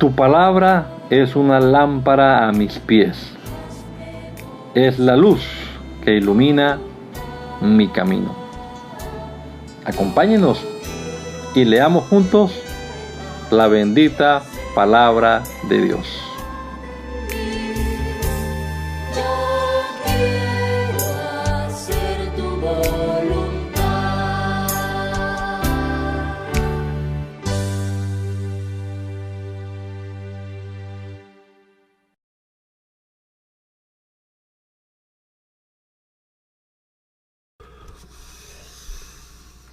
Tu palabra es una lámpara a mis pies, es la luz que ilumina mi camino. Acompáñenos y leamos juntos la bendita palabra de Dios.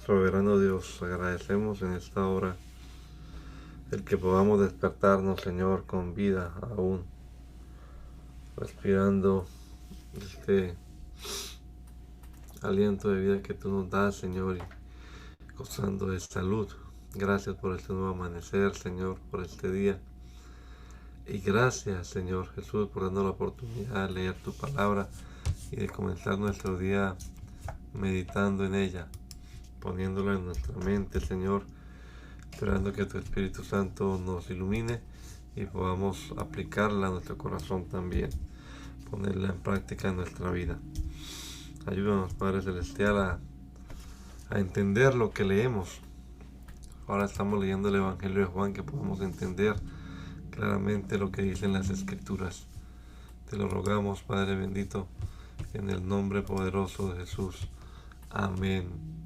Soberano Dios, agradecemos en esta hora el que podamos despertarnos, Señor, con vida aún, respirando este aliento de vida que tú nos das, Señor, y gozando de salud. Gracias por este nuevo amanecer, Señor, por este día. Y gracias, Señor Jesús, por darnos la oportunidad de leer tu palabra y de comenzar nuestro día meditando en ella, poniéndola en nuestra mente, Señor, esperando que tu Espíritu Santo nos ilumine y podamos aplicarla a nuestro corazón también, ponerla en práctica en nuestra vida. Ayúdanos, Padre Celestial, a entender lo que leemos. Ahora estamos leyendo el Evangelio de Juan, que podamos entender claramente lo que dicen las Escrituras. Te lo rogamos, Padre bendito, en el nombre poderoso de Jesús. Amén.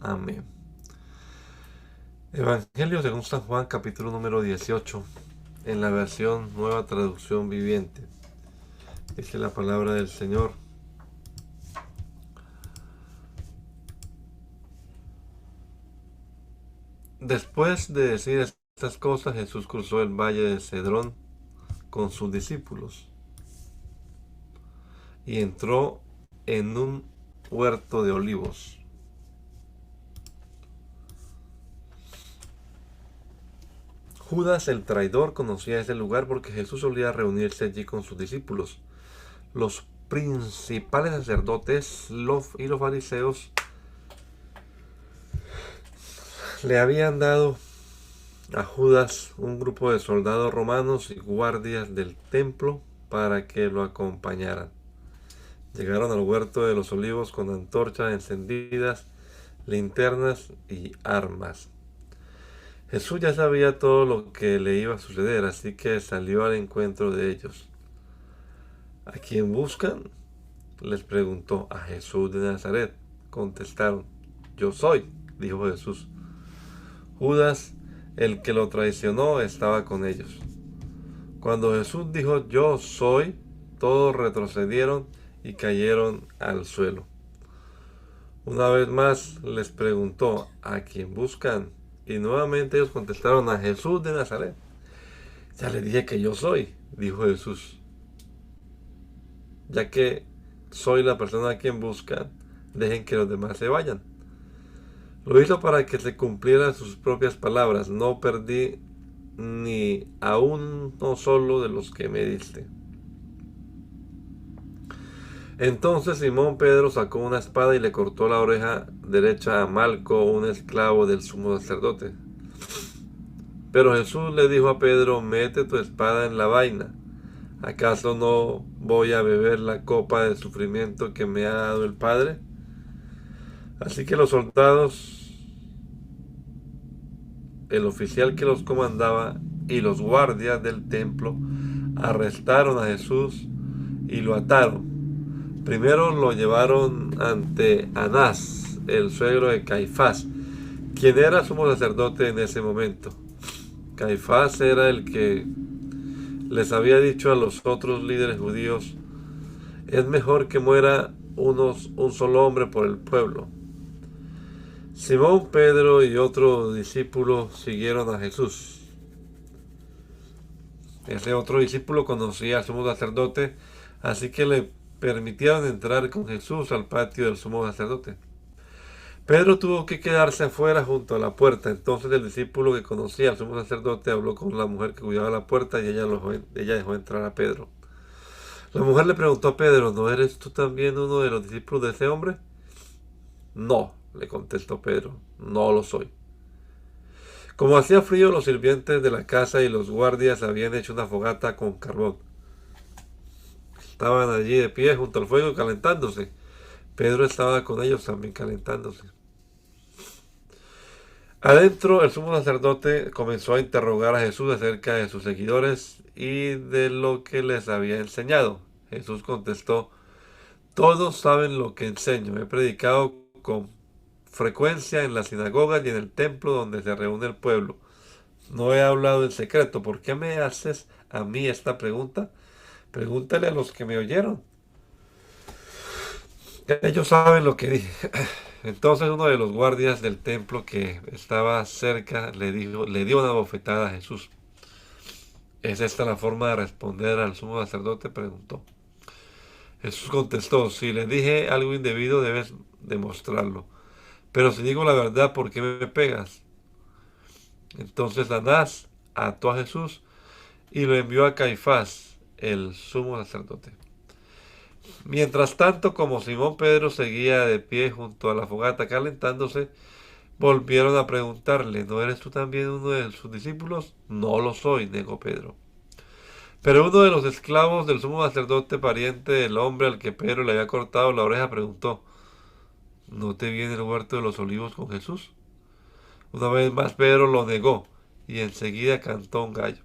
Amén. Evangelio según San Juan, capítulo número 18, en la versión Nueva Traducción Viviente. Dice la palabra del Señor. Después de decir estas cosas, Jesús cruzó el valle de Cedrón con sus discípulos y entró en un huerto de olivos. Judas el traidor conocía ese lugar porque Jesús solía reunirse allí con sus discípulos. Los principales sacerdotes y los fariseos le habían dado a Judas un grupo de soldados romanos y guardias del templo para que lo acompañaran. Llegaron al huerto de los olivos con antorchas encendidas, linternas y armas. Jesús ya sabía todo lo que le iba a suceder, así que salió al encuentro de ellos. ¿A quién buscan?, les preguntó. A Jesús de Nazaret, contestaron. Yo soy, dijo Jesús. Judas, el que lo traicionó, estaba con ellos. Cuando Jesús dijo yo soy, todos retrocedieron y cayeron al suelo. Una vez más les preguntó, ¿a quién buscan? Y nuevamente ellos contestaron, a Jesús de Nazaret. Ya les dije que yo soy, dijo Jesús. Ya que soy la persona a quien buscan, dejen que los demás se vayan. Lo hizo para que se cumplieran sus propias palabras. No perdí ni a uno solo de los que me diste. Entonces Simón Pedro sacó una espada y le cortó la oreja derecha a Malco, un esclavo del sumo sacerdote. Pero Jesús le dijo a Pedro, mete tu espada en la vaina. ¿Acaso no voy a beber la copa de sufrimiento que me ha dado el Padre? Así que los soldados, el oficial que los comandaba y los guardias del templo arrestaron a Jesús y lo ataron. Primero lo llevaron ante Anás, el suegro de Caifás, quien era sumo sacerdote en ese momento. Caifás era el que les había dicho a los otros líderes judíos, es mejor que muera un solo hombre por el pueblo. Simón, Pedro y otro discípulo siguieron a Jesús. Ese otro discípulo conocía al sumo sacerdote, así que le permitieron entrar con Jesús al patio del sumo sacerdote. Pedro tuvo que quedarse afuera junto a la puerta. Entonces el discípulo que conocía al sumo sacerdote habló con la mujer que cuidaba la puerta y ella dejó entrar a Pedro. La mujer le preguntó a Pedro, ¿no eres tú también uno de los discípulos de ese hombre? No, le contestó Pedro, no lo soy. Como hacía frío, los sirvientes de la casa y los guardias habían hecho una fogata con carbón. Estaban allí de pie junto al fuego calentándose. Pedro estaba con ellos también calentándose. Adentro, el sumo sacerdote comenzó a interrogar a Jesús acerca de sus seguidores y de lo que les había enseñado. Jesús contestó: todos saben lo que enseño. He predicado con frecuencia en las sinagogas y en el templo donde se reúne el pueblo. No he hablado en secreto. ¿Por qué me haces a mí esta pregunta? Pregúntale a los que me oyeron. Ellos saben lo que dije. Entonces uno de los guardias del templo que estaba cerca le dio una bofetada a Jesús. ¿Es esta la forma de responder al sumo sacerdote?, preguntó. Jesús contestó: si le dije algo indebido, debes demostrarlo. Pero si digo la verdad, ¿por qué me pegas? Entonces Anás ató a Jesús y lo envió a Caifás, el sumo sacerdote. Mientras tanto, como Simón Pedro seguía de pie junto a la fogata calentándose, volvieron a preguntarle: ¿no eres tú también uno de sus discípulos? No lo soy, negó Pedro. Pero uno de los esclavos del sumo sacerdote, pariente del hombre al que Pedro le había cortado la oreja, preguntó: ¿no te vi en el huerto de los olivos con Jesús? Una vez más Pedro lo negó y enseguida cantó un gallo.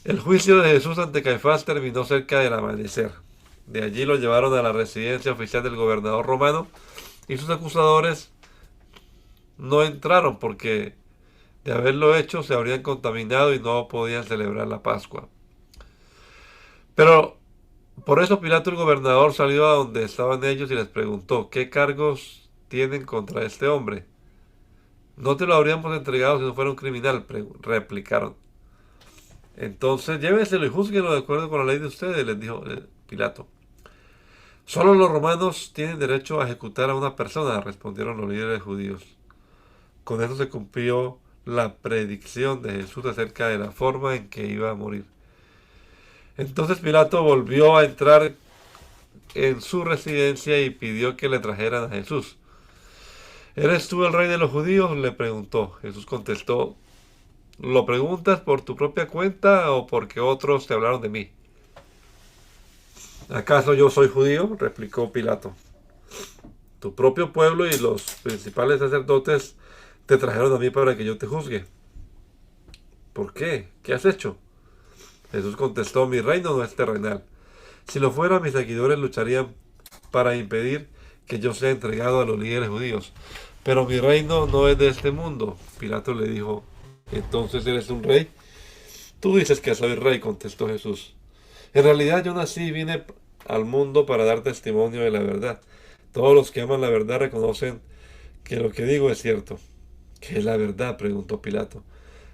El juicio de Jesús ante Caifás terminó cerca del amanecer. De allí lo llevaron a la residencia oficial del gobernador romano y sus acusadores no entraron porque de haberlo hecho se habrían contaminado y no podían celebrar la Pascua. Pero por eso Pilato, el gobernador, salió a donde estaban ellos y les preguntó: ¿qué cargos tienen contra este hombre? No te lo habríamos entregado si no fuera un criminal, replicaron. Entonces llévenselo y júzguenlo de acuerdo con la ley de ustedes, les dijo Pilato. Solo los romanos tienen derecho a ejecutar a una persona, respondieron los líderes judíos. Con eso se cumplió la predicción de Jesús acerca de la forma en que iba a morir. Entonces Pilato volvió a entrar en su residencia y pidió que le trajeran a Jesús. ¿Eres tú el rey de los judíos?, le preguntó. Jesús contestó: ¿lo preguntas por tu propia cuenta o porque otros te hablaron de mí? ¿Acaso yo soy judío?, replicó Pilato. Tu propio pueblo y los principales sacerdotes te trajeron a mí para que yo te juzgue. ¿Por qué? ¿Qué has hecho? Jesús contestó: mi reino no es terrenal. Si lo fuera, mis seguidores lucharían para impedir que yo sea entregado a los líderes judíos. Pero mi reino no es de este mundo. Pilato le dijo: ¿entonces eres un rey? Tú dices que soy rey, contestó Jesús. En realidad yo nací y vine al mundo para dar testimonio de la verdad. Todos los que aman la verdad reconocen que lo que digo es cierto. ¿Qué es la verdad?, preguntó Pilato.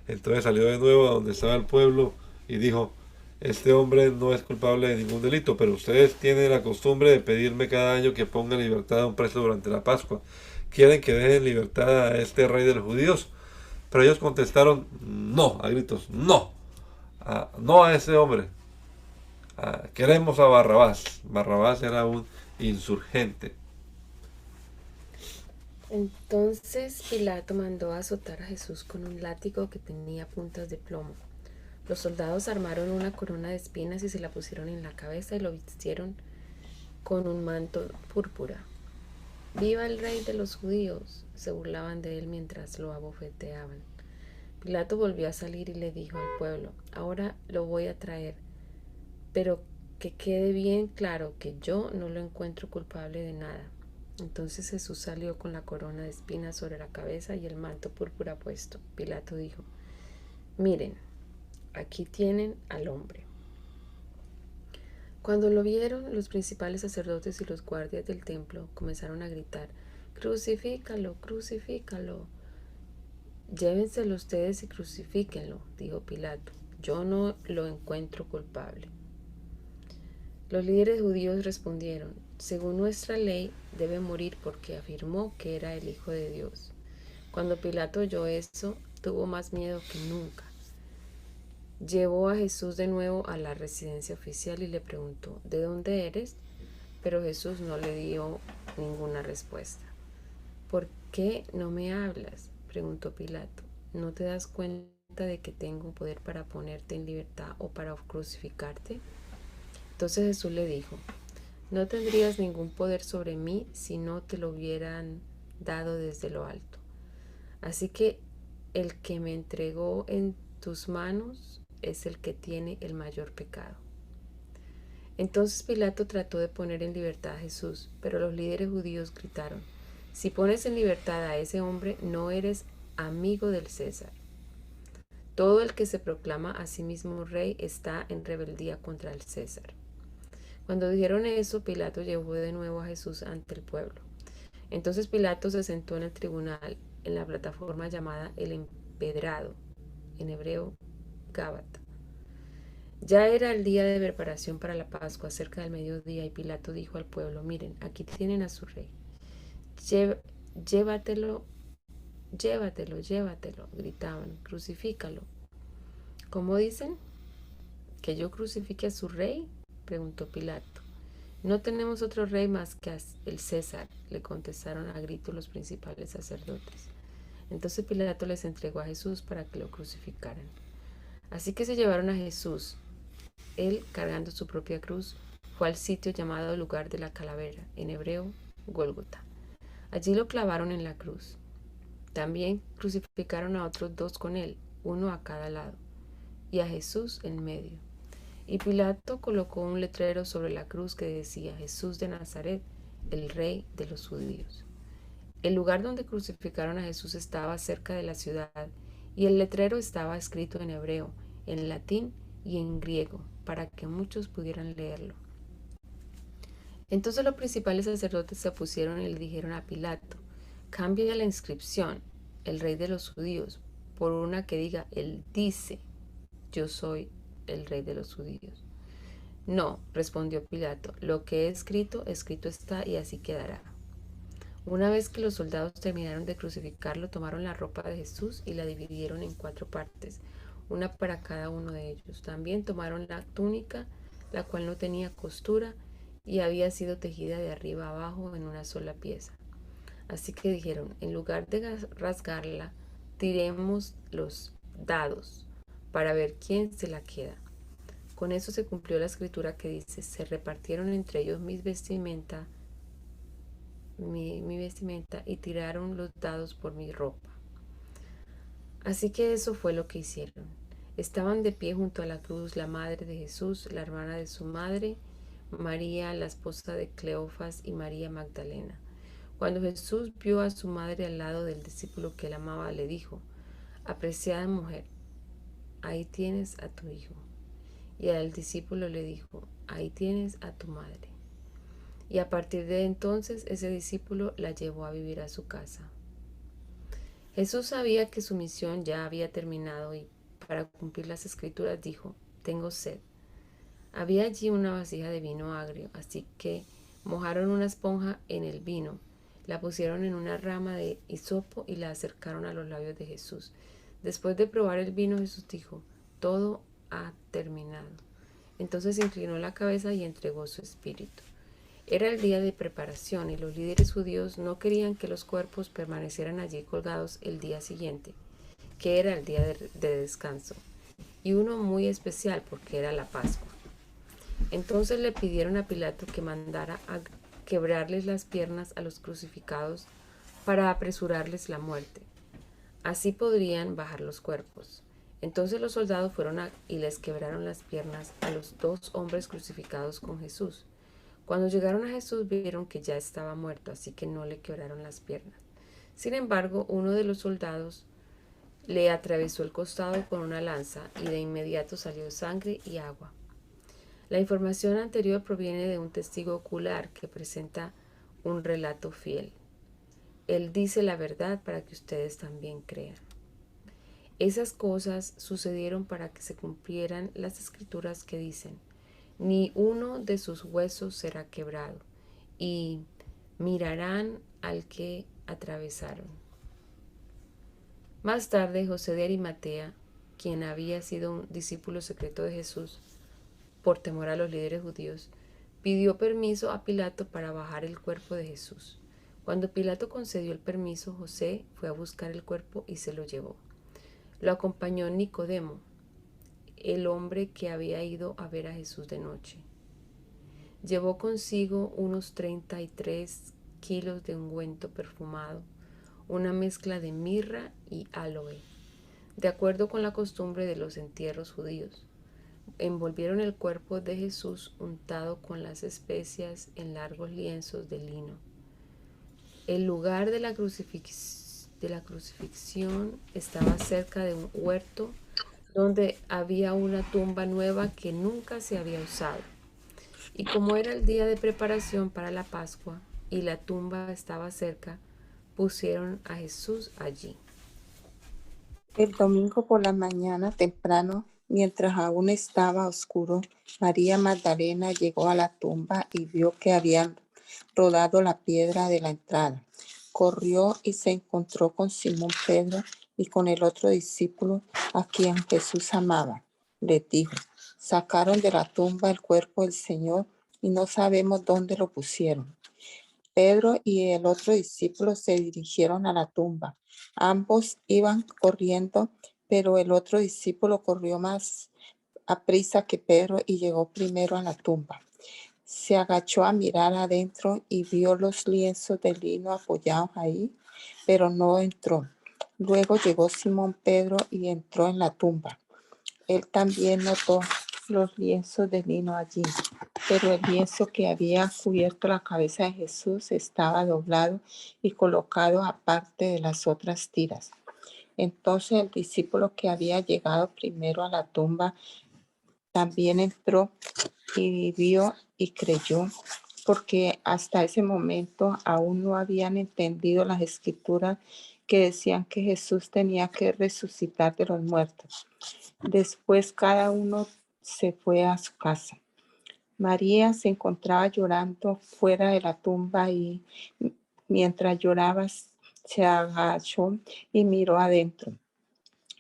Entonces salió de nuevo a donde estaba el pueblo y dijo: este hombre no es culpable de ningún delito, pero ustedes tienen la costumbre de pedirme cada año que ponga en libertad a un preso durante la Pascua. ¿Quieren que deje en libertad a este rey de los judíos? Pero ellos contestaron: no, a gritos, no, no a ese hombre. Queremos a Barrabás. Barrabás era un insurgente. Entonces Pilato mandó a azotar a Jesús con un látigo que tenía puntas de plomo. Los soldados armaron una corona de espinas y se la pusieron en la cabeza y lo vistieron con un manto púrpura. ¡Viva el rey de los judíos!, se burlaban de él mientras lo abofeteaban. Pilato volvió a salir y le dijo al pueblo: ahora lo voy a traer, pero que quede bien claro que yo no lo encuentro culpable de nada. Entonces Jesús salió con la corona de espinas sobre la cabeza y el manto púrpura puesto. Pilato dijo: miren, aquí tienen al hombre. Cuando lo vieron, los principales sacerdotes y los guardias del templo comenzaron a gritar: ¡crucifícalo, crucifícalo! Llévenselo ustedes y crucifíquenlo, dijo Pilato. Yo no lo encuentro culpable. Los líderes judíos respondieron: según nuestra ley, debe morir porque afirmó que era el Hijo de Dios. Cuando Pilato oyó eso, tuvo más miedo que nunca. Llevó a Jesús de nuevo a la residencia oficial y le preguntó: ¿de dónde eres? Pero Jesús no le dio ninguna respuesta. ¿Por qué no me hablas?, preguntó Pilato. ¿No te das cuenta de que tengo poder para ponerte en libertad o para crucificarte? Entonces Jesús le dijo, no tendrías ningún poder sobre mí si no te lo hubieran dado desde lo alto. Así que el que me entregó en tus manos es el que tiene el mayor pecado. Entonces Pilato trató de poner en libertad a Jesús, pero los líderes judíos gritaron, si pones en libertad a ese hombre, no eres amigo del César. Todo el que se proclama a sí mismo rey está en rebeldía contra el César. Cuando dijeron eso, Pilato llevó de nuevo a Jesús ante el pueblo. Entonces Pilato se sentó en el tribunal, en la plataforma llamada el Empedrado, en hebreo Gábata. Ya era el día de preparación para la Pascua, cerca del mediodía, y Pilato dijo al pueblo, miren, aquí tienen a su rey. Llévatelo, gritaban, crucifícalo. ¿Cómo dicen? ¿Que yo crucifique a su rey? Preguntó Pilato. No tenemos otro rey más que el César, le contestaron a gritos los principales sacerdotes. Entonces Pilato les entregó a Jesús para que lo crucificaran. Así que se llevaron a Jesús. Él, cargando su propia cruz, fue al sitio llamado lugar de la calavera, en hebreo, Gólgota. Allí lo clavaron en la cruz. También crucificaron a otros dos con él, uno a cada lado, y a Jesús en medio. Y Pilato colocó un letrero sobre la cruz que decía, Jesús de Nazaret, el rey de los judíos. El lugar donde crucificaron a Jesús estaba cerca de la ciudad, y el letrero estaba escrito en hebreo, en latín y en griego, para que muchos pudieran leerlo. Entonces los principales sacerdotes se opusieron y le dijeron a Pilato, cambia la inscripción, el rey de los judíos, por una que diga, él dice, yo soy el rey de los judíos. No, respondió Pilato, lo que he escrito, escrito está y así quedará. Una vez que los soldados terminaron de crucificarlo, tomaron la ropa de Jesús y la dividieron en 4 partes, una para cada uno de ellos. También tomaron la túnica, la cual no tenía costura y había sido tejida de arriba abajo en una sola pieza. Así que dijeron, en lugar de rasgarla, tiremos los dados para ver quién se la queda. Con eso se cumplió la escritura que dice, se repartieron entre ellos mi vestimenta y tiraron los dados por mi ropa. Así que eso fue lo que hicieron. Estaban de pie junto a la cruz la madre de Jesús, la hermana de su madre, María, la esposa de Cleofas y María Magdalena. Cuando Jesús vio a su madre al lado del discípulo que él amaba, le dijo, apreciada mujer, ahí tienes a tu hijo. Y al discípulo le dijo, ahí tienes a tu madre. Y a partir de entonces ese discípulo la llevó a vivir a su casa. Jesús sabía que su misión ya había terminado y para cumplir las escrituras dijo, tengo sed. Había allí una vasija de vino agrio, así que mojaron una esponja en el vino, la pusieron en una rama de hisopo y la acercaron a los labios de Jesús. Después de probar el vino, Jesús dijo, todo ha terminado. Entonces inclinó la cabeza y entregó su espíritu. Era el día de preparación y los líderes judíos no querían que los cuerpos permanecieran allí colgados el día siguiente, que era el día de descanso, y uno muy especial porque era la Pascua. Entonces le pidieron a Pilato que mandara a quebrarles las piernas a los crucificados para apresurarles la muerte. Así podrían bajar los cuerpos. Entonces los soldados fueron y les quebraron las piernas a los 2 hombres crucificados con Jesús. Cuando llegaron a Jesús vieron que ya estaba muerto, así que no le quebraron las piernas. Sin embargo, uno de los soldados le atravesó el costado con una lanza y de inmediato salió sangre y agua. La información anterior proviene de un testigo ocular que presenta un relato fiel. Él dice la verdad para que ustedes también crean. Esas cosas sucedieron para que se cumplieran las escrituras que dicen, ni uno de sus huesos será quebrado, y mirarán al que atravesaron. Más tarde, José de Arimatea, quien había sido un discípulo secreto de Jesús, por temor a los líderes judíos, pidió permiso a Pilato para bajar el cuerpo de Jesús. Cuando Pilato concedió el permiso, José fue a buscar el cuerpo y se lo llevó. Lo acompañó Nicodemo, el hombre que había ido a ver a Jesús de noche. Llevó consigo unos 33 kilos de ungüento perfumado, una mezcla de mirra y aloe, de acuerdo con la costumbre de los entierros judíos. Envolvieron el cuerpo de Jesús untado con las especias en largos lienzos de lino. El lugar de la crucifixión estaba cerca de un huerto donde había una tumba nueva que nunca se había usado. Y como era el día de preparación para la Pascua y la tumba estaba cerca, pusieron a Jesús allí. El domingo por la mañana temprano, mientras aún estaba oscuro, María Magdalena llegó a la tumba y vio que habían rodado la piedra de la entrada. Corrió y se encontró con Simón Pedro y con el otro discípulo a quien Jesús amaba. Les dijo: sacaron de la tumba el cuerpo del Señor y no sabemos dónde lo pusieron. Pedro y el otro discípulo se dirigieron a la tumba. Ambos iban corriendo, pero el otro discípulo corrió más aprisa que Pedro y llegó primero a la tumba. Se agachó a mirar adentro y vio los lienzos de lino apoyados ahí, pero no entró. Luego llegó Simón Pedro y entró en la tumba. Él también notó los lienzos de lino allí, pero el lienzo que había cubierto la cabeza de Jesús estaba doblado y colocado aparte de las otras tiras. Entonces el discípulo que había llegado primero a la tumba también entró y vio y creyó, porque hasta ese momento aún no habían entendido las escrituras que decían que Jesús tenía que resucitar de los muertos. Después cada uno se fue a su casa. María se encontraba llorando fuera de la tumba y mientras lloraba se agachó y miró adentro.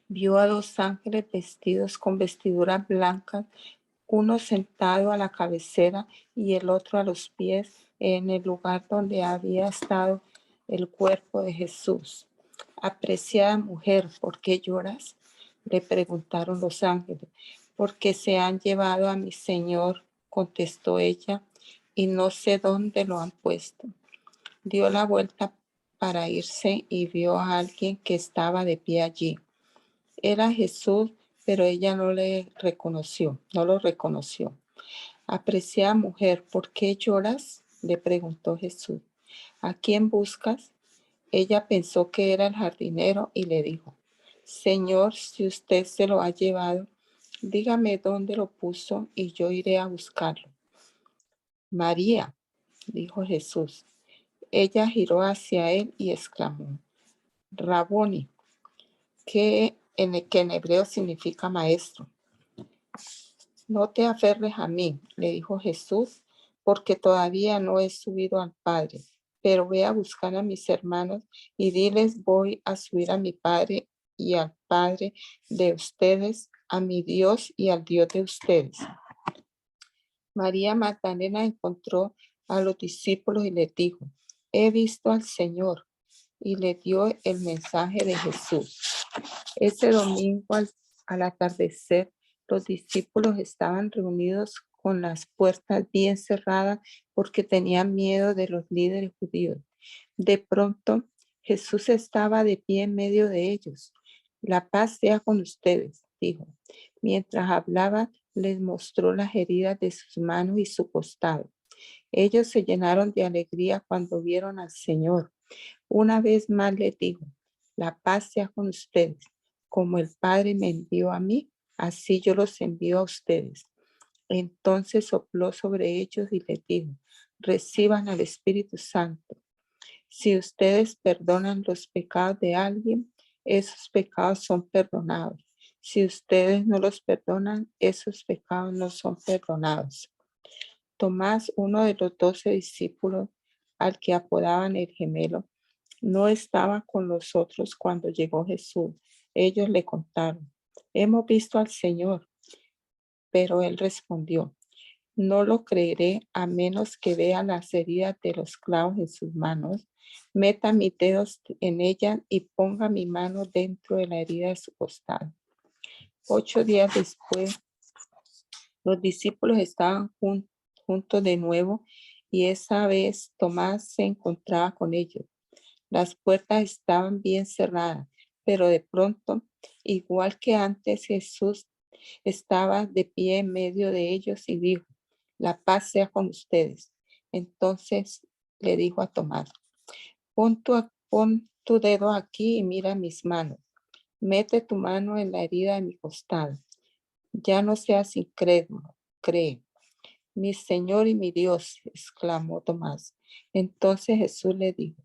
Vio a 2 ángeles vestidos con vestiduras blancas, uno sentado a la cabecera y el otro a los pies en el lugar donde había estado el cuerpo de Jesús. Apreciada mujer, ¿por qué lloras?, le preguntaron los ángeles. Porque se han llevado a mi Señor, contestó ella, y no sé dónde lo han puesto. Dio la vuelta para irse y vio a alguien que estaba de pie allí. Era Jesús, pero ella no lo reconoció. Apreciada mujer, ¿por qué lloras?, le preguntó Jesús. ¿A quién buscas? Ella pensó que era el jardinero y le dijo: Señor, si usted se lo ha llevado, dígame dónde lo puso y yo iré a buscarlo. María, dijo Jesús. Ella giró hacia él y exclamó: Raboni, que en hebreo significa maestro. No te aferres a mí, le dijo Jesús, porque todavía no he subido al Padre, pero ve a buscar a mis hermanos y diles: voy a subir a mi Padre y al Padre de ustedes, a mi Dios y al Dios de ustedes. María Magdalena encontró a los discípulos y les dijo: he visto al Señor, y le dio el mensaje de Jesús. Ese domingo al atardecer, los discípulos estaban reunidos con las puertas bien cerradas porque tenían miedo de los líderes judíos. De pronto, Jesús estaba de pie en medio de ellos. La paz sea con ustedes, dijo. Mientras hablaba, les mostró las heridas de sus manos y su costado. Ellos se llenaron de alegría cuando vieron al Señor. Una vez más les dijo: la paz sea con ustedes. Como el Padre me envió a mí, así yo los envío a ustedes. Entonces sopló sobre ellos y les dijo: reciban al Espíritu Santo. Si ustedes perdonan los pecados de alguien, esos pecados son perdonados. Si ustedes no los perdonan, esos pecados no son perdonados. Tomás, uno de los 12 discípulos, al que apodaban el gemelo, no estaba con los otros cuando llegó Jesús. Ellos le contaron: hemos visto al Señor. Pero él respondió: No lo creeré a menos que vea las heridas de los clavos en sus manos, meta mis dedos en ella y ponga mi mano dentro de la herida de su costado. 8 días después, los discípulos estaban juntos de nuevo y esa vez Tomás se encontraba con ellos. Las puertas estaban bien cerradas, pero de pronto, igual que antes, Jesús estaba de pie en medio de ellos y dijo: la paz sea con ustedes. Entonces le dijo a Tomás: pon tu dedo aquí y mira mis manos. Mete tu mano en la herida de mi costado. Ya no seas incrédulo, cree. Mi Señor y mi Dios, exclamó Tomás. Entonces Jesús le dijo: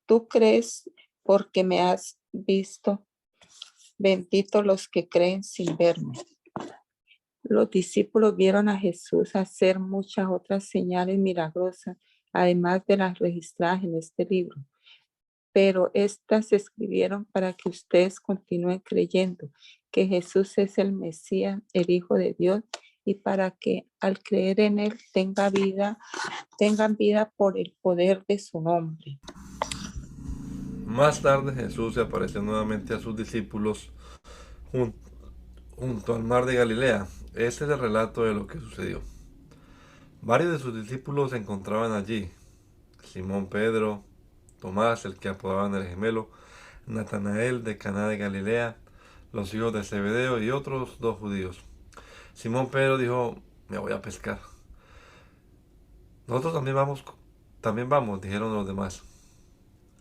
tú crees porque me has visto. Benditos los que creen sin verme. Los discípulos vieron a Jesús hacer muchas otras señales milagrosas, además de las registradas en este libro. Pero estas se escribieron para que ustedes continúen creyendo que Jesús es el Mesías, el Hijo de Dios, y para que al creer en él tengan vida por el poder de su nombre. Más tarde Jesús se apareció nuevamente a sus discípulos junto al mar de Galilea. Este es el relato de lo que sucedió. Varios de sus discípulos se encontraban allí: Simón Pedro, Tomás, el que apodaban el gemelo, Natanael de Caná de Galilea, los hijos de Zebedeo y otros 2 judíos. Simón Pedro dijo: me voy a pescar. Nosotros también vamos, dijeron los demás.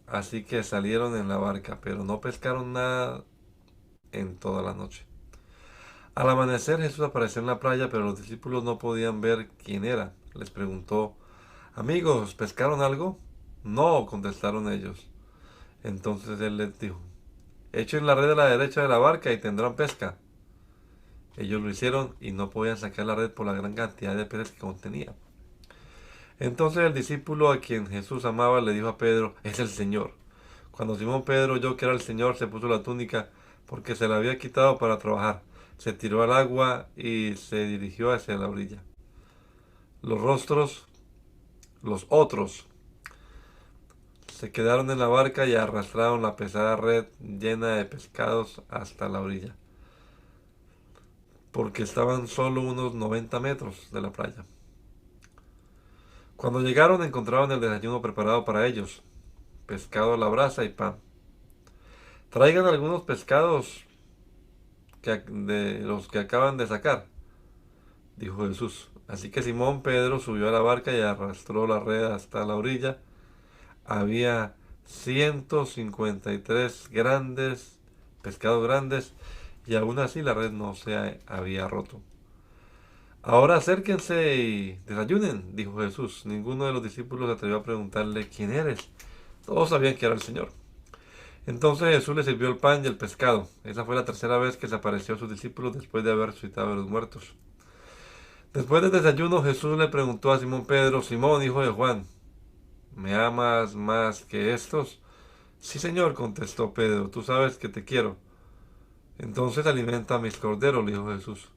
Así que salieron en la barca, pero no pescaron nada en toda la noche. Al amanecer Jesús apareció en la playa, pero los discípulos no podían ver quién era. Les preguntó: amigos, ¿pescaron algo? No, contestaron ellos. Entonces él les dijo: echen la red a la derecha de la barca y tendrán pesca. Ellos lo hicieron y no podían sacar la red por la gran cantidad de peces que contenía. Entonces el discípulo a quien Jesús amaba le dijo a Pedro: es el Señor. Cuando Simón Pedro oyó que era el Señor, se puso la túnica porque se la había quitado para trabajar. Se tiró al agua y se dirigió hacia la orilla. Los otros, se quedaron en la barca y arrastraron la pesada red llena de pescados hasta la orilla, porque estaban solo unos 90 metros de la playa. Cuando llegaron encontraron el desayuno preparado para ellos: pescado a la brasa y pan. Traigan algunos pescados de los que acaban de sacar, dijo Jesús. Así que Simón Pedro subió a la barca y arrastró la red hasta la orilla. Había 153 pescados grandes, y aún así la red no se había roto. Ahora acérquense y desayunen, dijo Jesús. Ninguno de los discípulos se atrevió a preguntarle: ¿quién eres? Todos sabían que era el Señor. Entonces Jesús les sirvió el pan y el pescado. Esa fue la tercera vez que se apareció a sus discípulos después de haber resucitado de los muertos. Después del desayuno, Jesús le preguntó a Simón Pedro: Simón, hijo de Juan, ¿me amas más que estos? Sí, Señor, contestó Pedro, tú sabes que te quiero. Entonces alimenta a mis corderos, le dijo Jesús.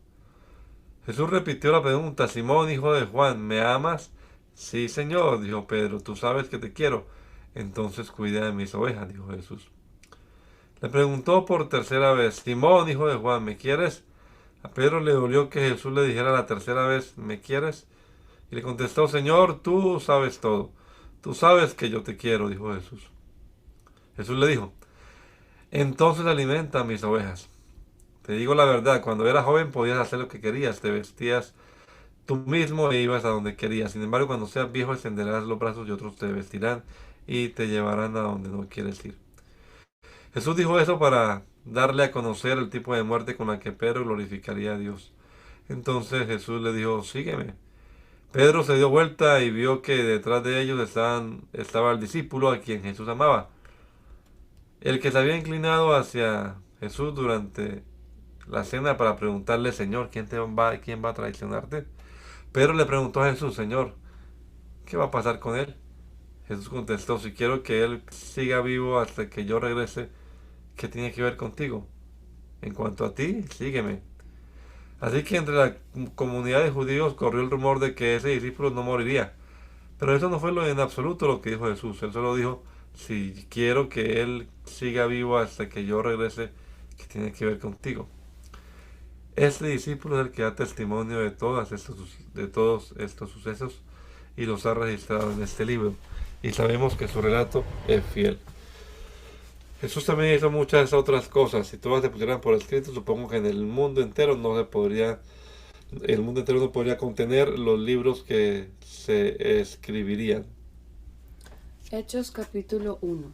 Jesús repitió la pregunta: Simón, hijo de Juan, ¿me amas? Sí, Señor, dijo Pedro, tú sabes que te quiero. Entonces cuida de mis ovejas, dijo Jesús. Le preguntó por tercera vez: Simón, hijo de Juan, ¿me quieres? A Pedro le dolió que Jesús le dijera la tercera vez: ¿me quieres? Y le contestó: Señor, tú sabes todo. Tú sabes que yo te quiero, dijo Jesús. Jesús le dijo: entonces alimenta a mis ovejas. Te digo la verdad, cuando eras joven podías hacer lo que querías, te vestías tú mismo e ibas a donde querías. Sin embargo, cuando seas viejo extenderás los brazos y otros te vestirán y te llevarán a donde no quieres ir. Jesús dijo eso para darle a conocer el tipo de muerte con la que Pedro glorificaría a Dios. Entonces Jesús le dijo: sígueme. Pedro se dio vuelta y vio que detrás de ellos estaba el discípulo a quien Jesús amaba, el que se había inclinado hacia Jesús durante la cena para preguntarle: Señor, ¿quién va a traicionarte? Pedro le preguntó a Jesús: Señor, ¿qué va a pasar con él? Jesús contestó: si quiero que él siga vivo hasta que yo regrese, ¿qué tiene que ver contigo? En cuanto a ti, sígueme. Así que entre la comunidad de judíos corrió el rumor de que ese discípulo no moriría. Pero eso no fue en absoluto lo que dijo Jesús. Él solo dijo, si quiero que él siga vivo hasta que yo regrese, que tiene que ver contigo. Este discípulo es el que da testimonio de todos estos sucesos y los ha registrado en este libro. Y sabemos que su relato es fiel. Jesús también hizo muchas otras cosas. Si todas se pusieran por escrito, supongo que en el mundo entero no podría contener los libros que se escribirían. Hechos capítulo 1.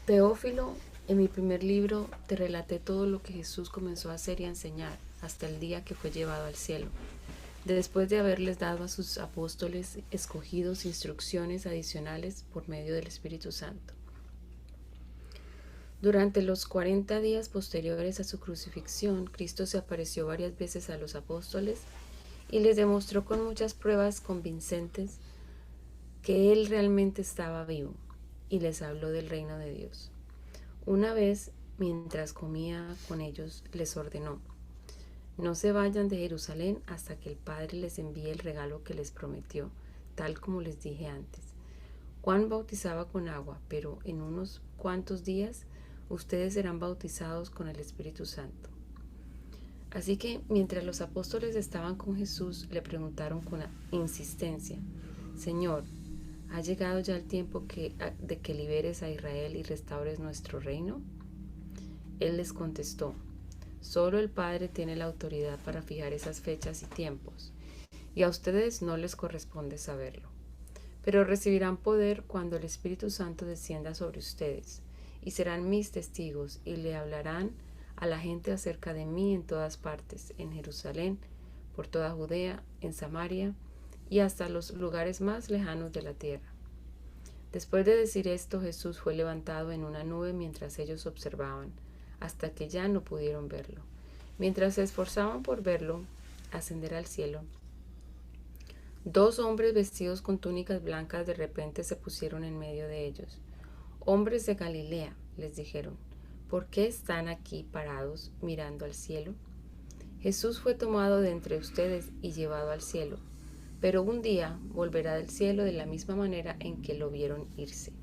Teófilo, en mi primer libro te relaté todo lo que Jesús comenzó a hacer y a enseñar hasta el día que fue llevado al cielo, después de haberles dado a sus apóstoles escogidos instrucciones adicionales por medio del Espíritu Santo. Durante los 40 días posteriores a su crucifixión, Cristo se apareció varias veces a los apóstoles y les demostró con muchas pruebas convincentes que Él realmente estaba vivo, y les habló del reino de Dios. Una vez, mientras comía con ellos, les ordenó: no se vayan de Jerusalén hasta que el Padre les envíe el regalo que les prometió, tal como les dije antes. Juan bautizaba con agua, pero en unos cuantos días ustedes serán bautizados con el Espíritu Santo. Así que, mientras los apóstoles estaban con Jesús, le preguntaron con insistencia: Señor, ¿ha llegado ya el tiempo de que liberes a Israel y restaures nuestro reino? Él les contestó: solo el Padre tiene la autoridad para fijar esas fechas y tiempos, y a ustedes no les corresponde saberlo. Pero recibirán poder cuando el Espíritu Santo descienda sobre ustedes, y serán mis testigos, y le hablarán a la gente acerca de mí en todas partes, en Jerusalén, por toda Judea, en Samaria, y hasta los lugares más lejanos de la tierra. Después de decir esto, Jesús fue levantado en una nube mientras ellos observaban, hasta que ya no pudieron verlo. Mientras se esforzaban por verlo ascender al cielo, 2 hombres vestidos con túnicas blancas de repente se pusieron en medio de ellos. Hombres de Galilea, les dijeron, ¿por qué están aquí parados mirando al cielo? Jesús fue tomado de entre ustedes y llevado al cielo, pero un día volverá del cielo de la misma manera en que lo vieron irse.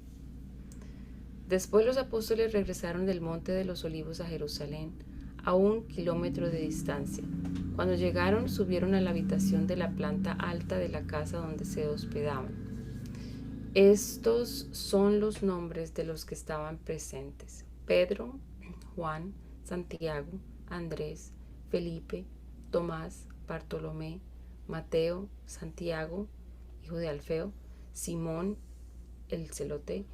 Después los apóstoles regresaron del Monte de los Olivos a Jerusalén, a 1 kilómetro de distancia. Cuando llegaron, subieron a la habitación de la planta alta de la casa donde se hospedaban. Estos son los nombres de los que estaban presentes: Pedro, Juan, Santiago, Andrés, Felipe, Tomás, Bartolomé, Mateo, Santiago, hijo de Alfeo, Simón el celote,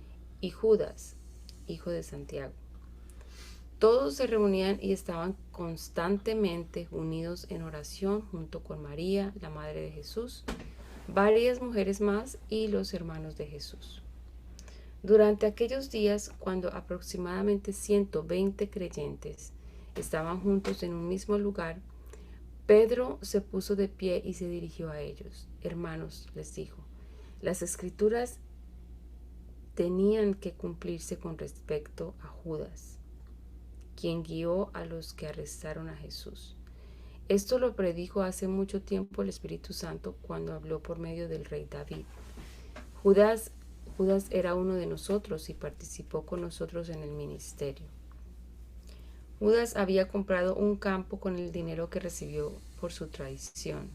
y Judas, hijo de Santiago. Todos se reunían y estaban constantemente unidos en oración junto con María, la madre de Jesús, varias mujeres más y los hermanos de Jesús. Durante aquellos días, cuando aproximadamente 120 creyentes estaban juntos en un mismo lugar, Pedro se puso de pie y se dirigió a ellos. Hermanos, les dijo, las escrituras tenían que cumplirse con respecto a Judas, quien guió a los que arrestaron a Jesús. Esto lo predijo hace mucho tiempo el Espíritu Santo cuando habló por medio del rey David. Judas era uno de nosotros y participó con nosotros en el ministerio. Judas había comprado un campo con el dinero que recibió por su traición.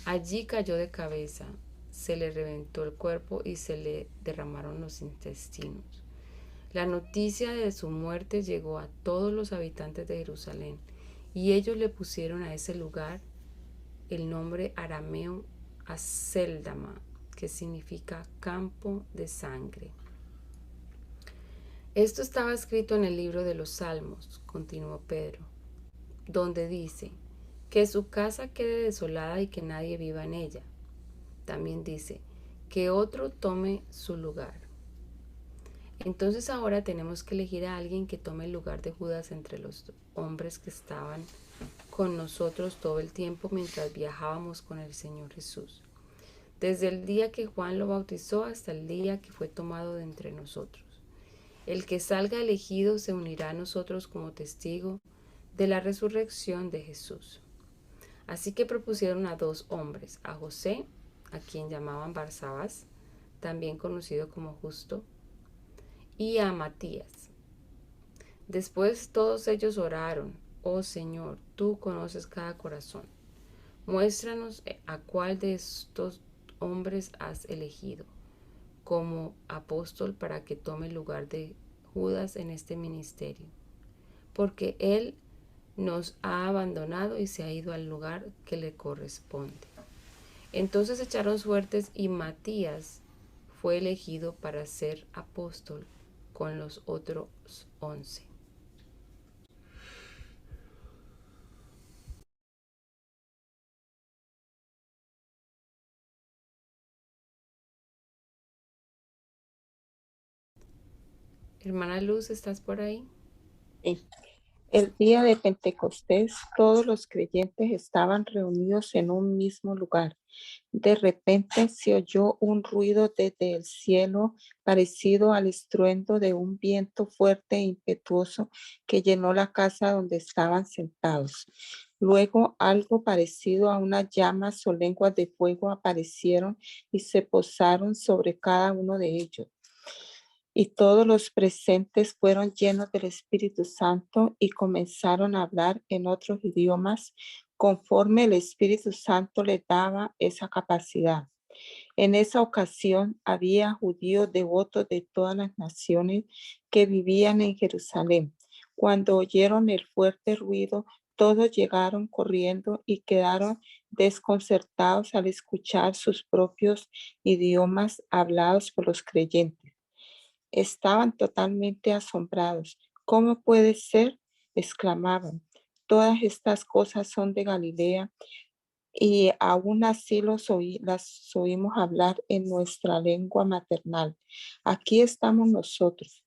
Allí cayó de cabeza, se le reventó el cuerpo y se le derramaron los intestinos. La noticia de su muerte llegó a todos los habitantes de Jerusalén, y ellos le pusieron a ese lugar el nombre arameo Aceldama, que significa campo de sangre. Esto estaba escrito en el libro de los Salmos, continuó Pedro, donde dice, que su casa quede desolada y que nadie viva en ella. También dice, que otro tome su lugar. Entonces ahora tenemos que elegir a alguien que tome el lugar de Judas entre los hombres que estaban con nosotros todo el tiempo mientras viajábamos con el Señor Jesús, desde el día que Juan lo bautizó hasta el día que fue tomado de entre nosotros. El que salga elegido se unirá a nosotros como testigo de la resurrección de Jesús. Así que propusieron a 2 hombres, a José, a quien llamaban Barsabás, también conocido como Justo, y a Matías. Después todos ellos oraron: oh Señor, tú conoces cada corazón. Muéstranos a cuál de estos hombres has elegido como apóstol para que tome el lugar de Judas en este ministerio, porque él nos ha abandonado y se ha ido al lugar que le corresponde. Entonces echaron suertes y Matías fue elegido para ser apóstol con los otros 11. Hermana Luz, ¿estás por ahí? Sí. El día de Pentecostés, todos los creyentes estaban reunidos en un mismo lugar. De repente se oyó un ruido desde el cielo parecido al estruendo de un viento fuerte e impetuoso que llenó la casa donde estaban sentados. Luego algo parecido a unas llamas o lenguas de fuego aparecieron y se posaron sobre cada uno de ellos. Y todos los presentes fueron llenos del Espíritu Santo y comenzaron a hablar en otros idiomas conforme el Espíritu Santo les daba esa capacidad. En esa ocasión había judíos devotos de todas las naciones que vivían en Jerusalén. Cuando oyeron el fuerte ruido, todos llegaron corriendo y quedaron desconcertados al escuchar sus propios idiomas hablados por los creyentes. Estaban totalmente asombrados. ¿Cómo puede ser?, exclamaban. Todas estas cosas son de Galilea y aún así las oímos hablar en nuestra lengua maternal. Aquí estamos nosotros,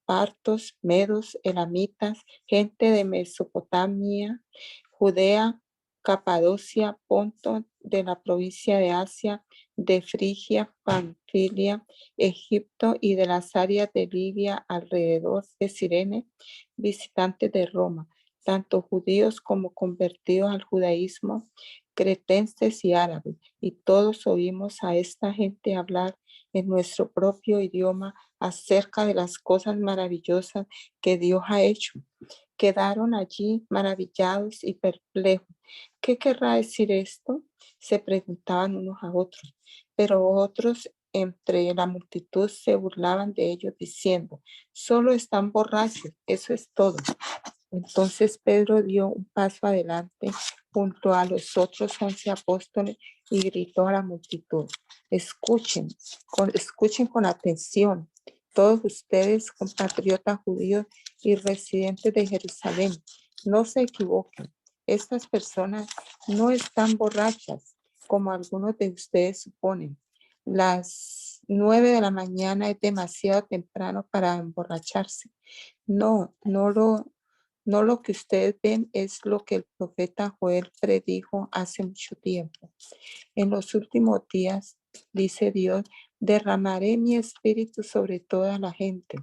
partos, medos, elamitas, gente de Mesopotamia, Judea, Capadocia, Ponto, de la provincia de Asia, de Frigia, Panfilia, Egipto y de las áreas de Libia alrededor de Cirene, visitantes de Roma, tanto judíos como convertidos al judaísmo, cretenses y árabes, y todos oímos a esta gente hablar en nuestro propio idioma acerca de las cosas maravillosas que Dios ha hecho. Quedaron allí maravillados y perplejos. ¿Qué querrá decir esto?, se preguntaban unos a otros, pero otros entre la multitud se burlaban de ellos diciendo: solo están borrachos, eso es todo. Entonces Pedro dio un paso adelante junto a los otros 11 apóstoles y gritó a la multitud: escuchen con atención, todos ustedes, compatriotas judíos y residentes de Jerusalén, no se equivoquen. Estas personas no están borrachas, como algunos de ustedes suponen. Las 9 de la mañana es demasiado temprano para emborracharse. No lo que ustedes ven es lo que el profeta Joel predijo hace mucho tiempo. En los últimos días, dice Dios, derramaré mi espíritu sobre toda la gente.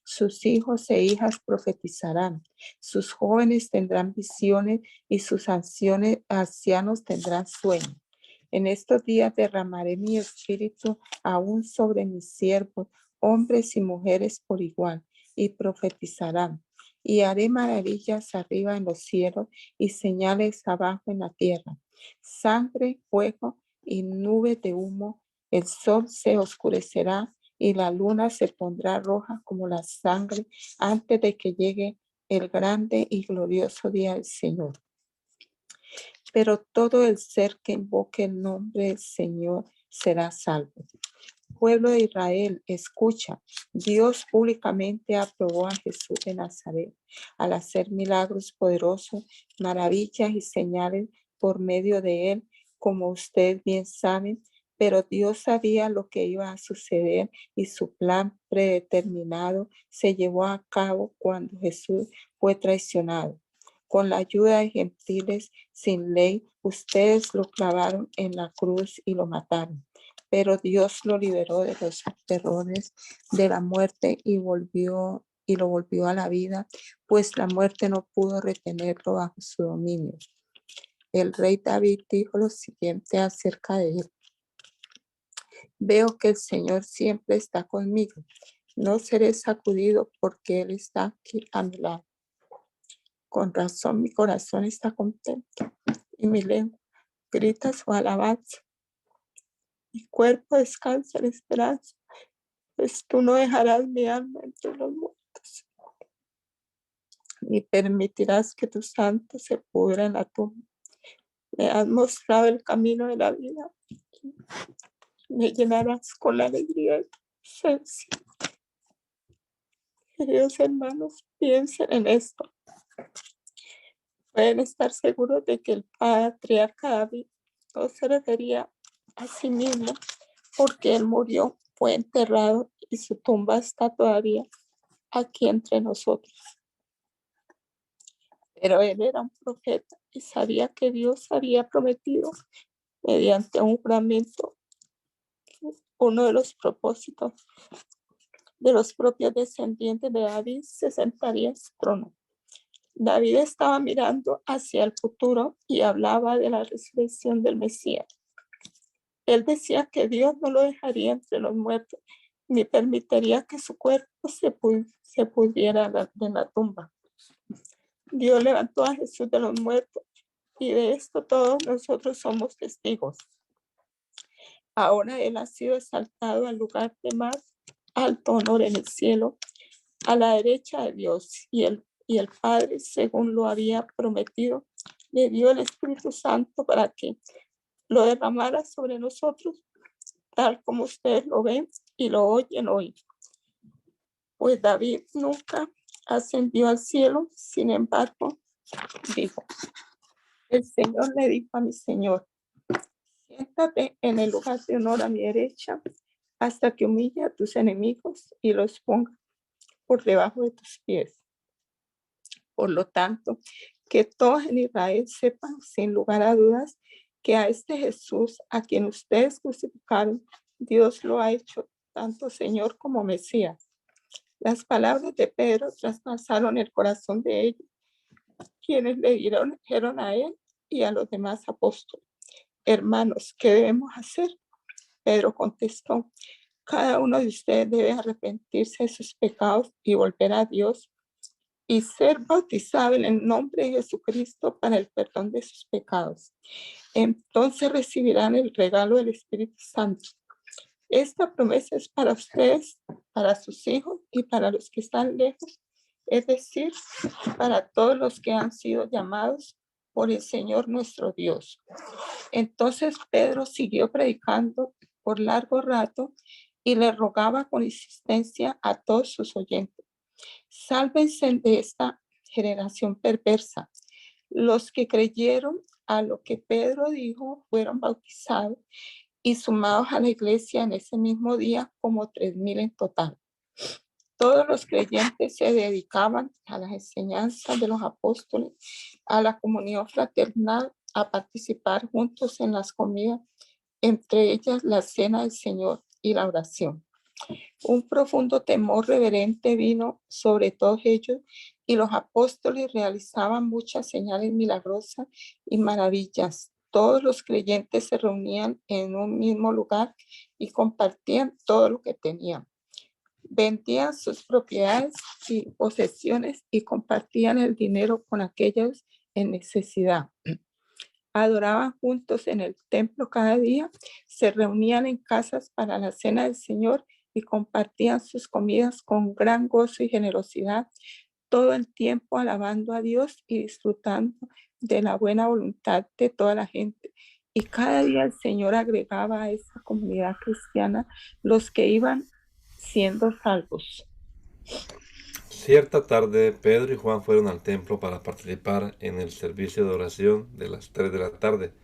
Sus hijos e hijas profetizarán, sus jóvenes tendrán visiones y sus ancianos tendrán sueños. En estos días derramaré mi espíritu aún sobre mis siervos, hombres y mujeres por igual, y profetizarán. Y haré maravillas arriba en los cielos y señales abajo en la tierra: sangre, fuego y nube de humo. El sol se oscurecerá y la luna se pondrá roja como la sangre antes de que llegue el grande y glorioso día del Señor. Pero todo el ser que invoque el nombre del Señor será salvo. Pueblo de Israel, escucha. Dios públicamente aprobó a Jesús de Nazaret al hacer milagros poderosos, maravillas y señales por medio de él, como ustedes bien saben. Pero Dios sabía lo que iba a suceder y su plan predeterminado se llevó a cabo cuando Jesús fue traicionado. Con la ayuda de gentiles sin ley, ustedes lo clavaron en la cruz y lo mataron. Pero Dios lo liberó de los terrores de la muerte y lo volvió a la vida, pues la muerte no pudo retenerlo bajo su dominio. el rey David dijo lo siguiente acerca de él: veo que el Señor siempre está conmigo. No seré sacudido porque Él está aquí a mi lado. Con razón mi corazón está contento y mi lengua grita su alabanza. Mi cuerpo descansa en esperanza, pues tú no dejarás mi alma entre los muertos, ni permitirás que tu santo se pudra en la tumba. Me has mostrado el camino de la vida. Me llenarás con la alegría de tu presencia. Queridos hermanos, piensen en esto. Pueden estar seguros de que el patriarca David no se refería a sí mismo, porque él murió, fue enterrado y su tumba está todavía aquí entre nosotros. Pero él era un profeta y sabía que Dios había prometido mediante un juramento uno de los propósitos de los propios descendientes de David se sentaría en su trono. David estaba mirando hacia el futuro y hablaba de la resurrección del Mesías. Él decía que Dios no lo dejaría entre los muertos, ni permitiría que su cuerpo se pudriera en la tumba. Dios levantó a Jesús de los muertos y de esto todos nosotros somos testigos. Ahora Él ha sido exaltado al lugar de más alto honor en el cielo, a la derecha de Dios, y el Padre, según lo había prometido, le dio el Espíritu Santo para que lo derramara sobre nosotros, tal como ustedes lo ven y lo oyen hoy. Pues David nunca ascendió al cielo, sin embargo, dijo: el Señor le dijo a mi Señor: siéntate en el lugar de honor a mi derecha, hasta que humille a tus enemigos y los ponga por debajo de tus pies. Por lo tanto, que todos en Israel sepan sin lugar a dudas que a este Jesús, a quien ustedes crucificaron, Dios lo ha hecho tanto Señor como Mesías. Las palabras de Pedro traspasaron el corazón de ellos, quienes le dijeron a él y a los demás apóstoles: hermanos, ¿qué debemos hacer? Pedro contestó: cada uno de ustedes debe arrepentirse de sus pecados y volver a Dios y ser bautizado en el nombre de Jesucristo para el perdón de sus pecados. Entonces recibirán el regalo del Espíritu Santo. Esta promesa es para ustedes, para sus hijos y para los que están lejos, es decir, para todos los que han sido llamados por el Señor nuestro Dios. Entonces Pedro siguió predicando por largo rato y le rogaba con insistencia a todos sus oyentes: sálvense de esta generación perversa. Los que creyeron a lo que Pedro dijo fueron bautizados y sumados a la iglesia en ese mismo día como 3,000 en total. Todos los creyentes se dedicaban a las enseñanzas de los apóstoles, a la comunión fraternal, a participar juntos en las comidas, entre ellas la cena del Señor y la oración. Un profundo temor reverente vino sobre todos ellos y los apóstoles realizaban muchas señales milagrosas y maravillas. Todos los creyentes se reunían en un mismo lugar y compartían todo lo que tenían. Vendían sus propiedades y posesiones y compartían el dinero con aquellos en necesidad. Adoraban juntos en el templo cada día, se reunían en casas para la cena del Señor y compartían sus comidas con gran gozo y generosidad, todo el tiempo alabando a Dios y disfrutando de la buena voluntad de toda la gente. Y cada día el Señor agregaba a esa comunidad cristiana los que iban siendo salvos. Cierta tarde, Pedro y Juan fueron al templo para participar en el servicio de oración de las 3 de la tarde.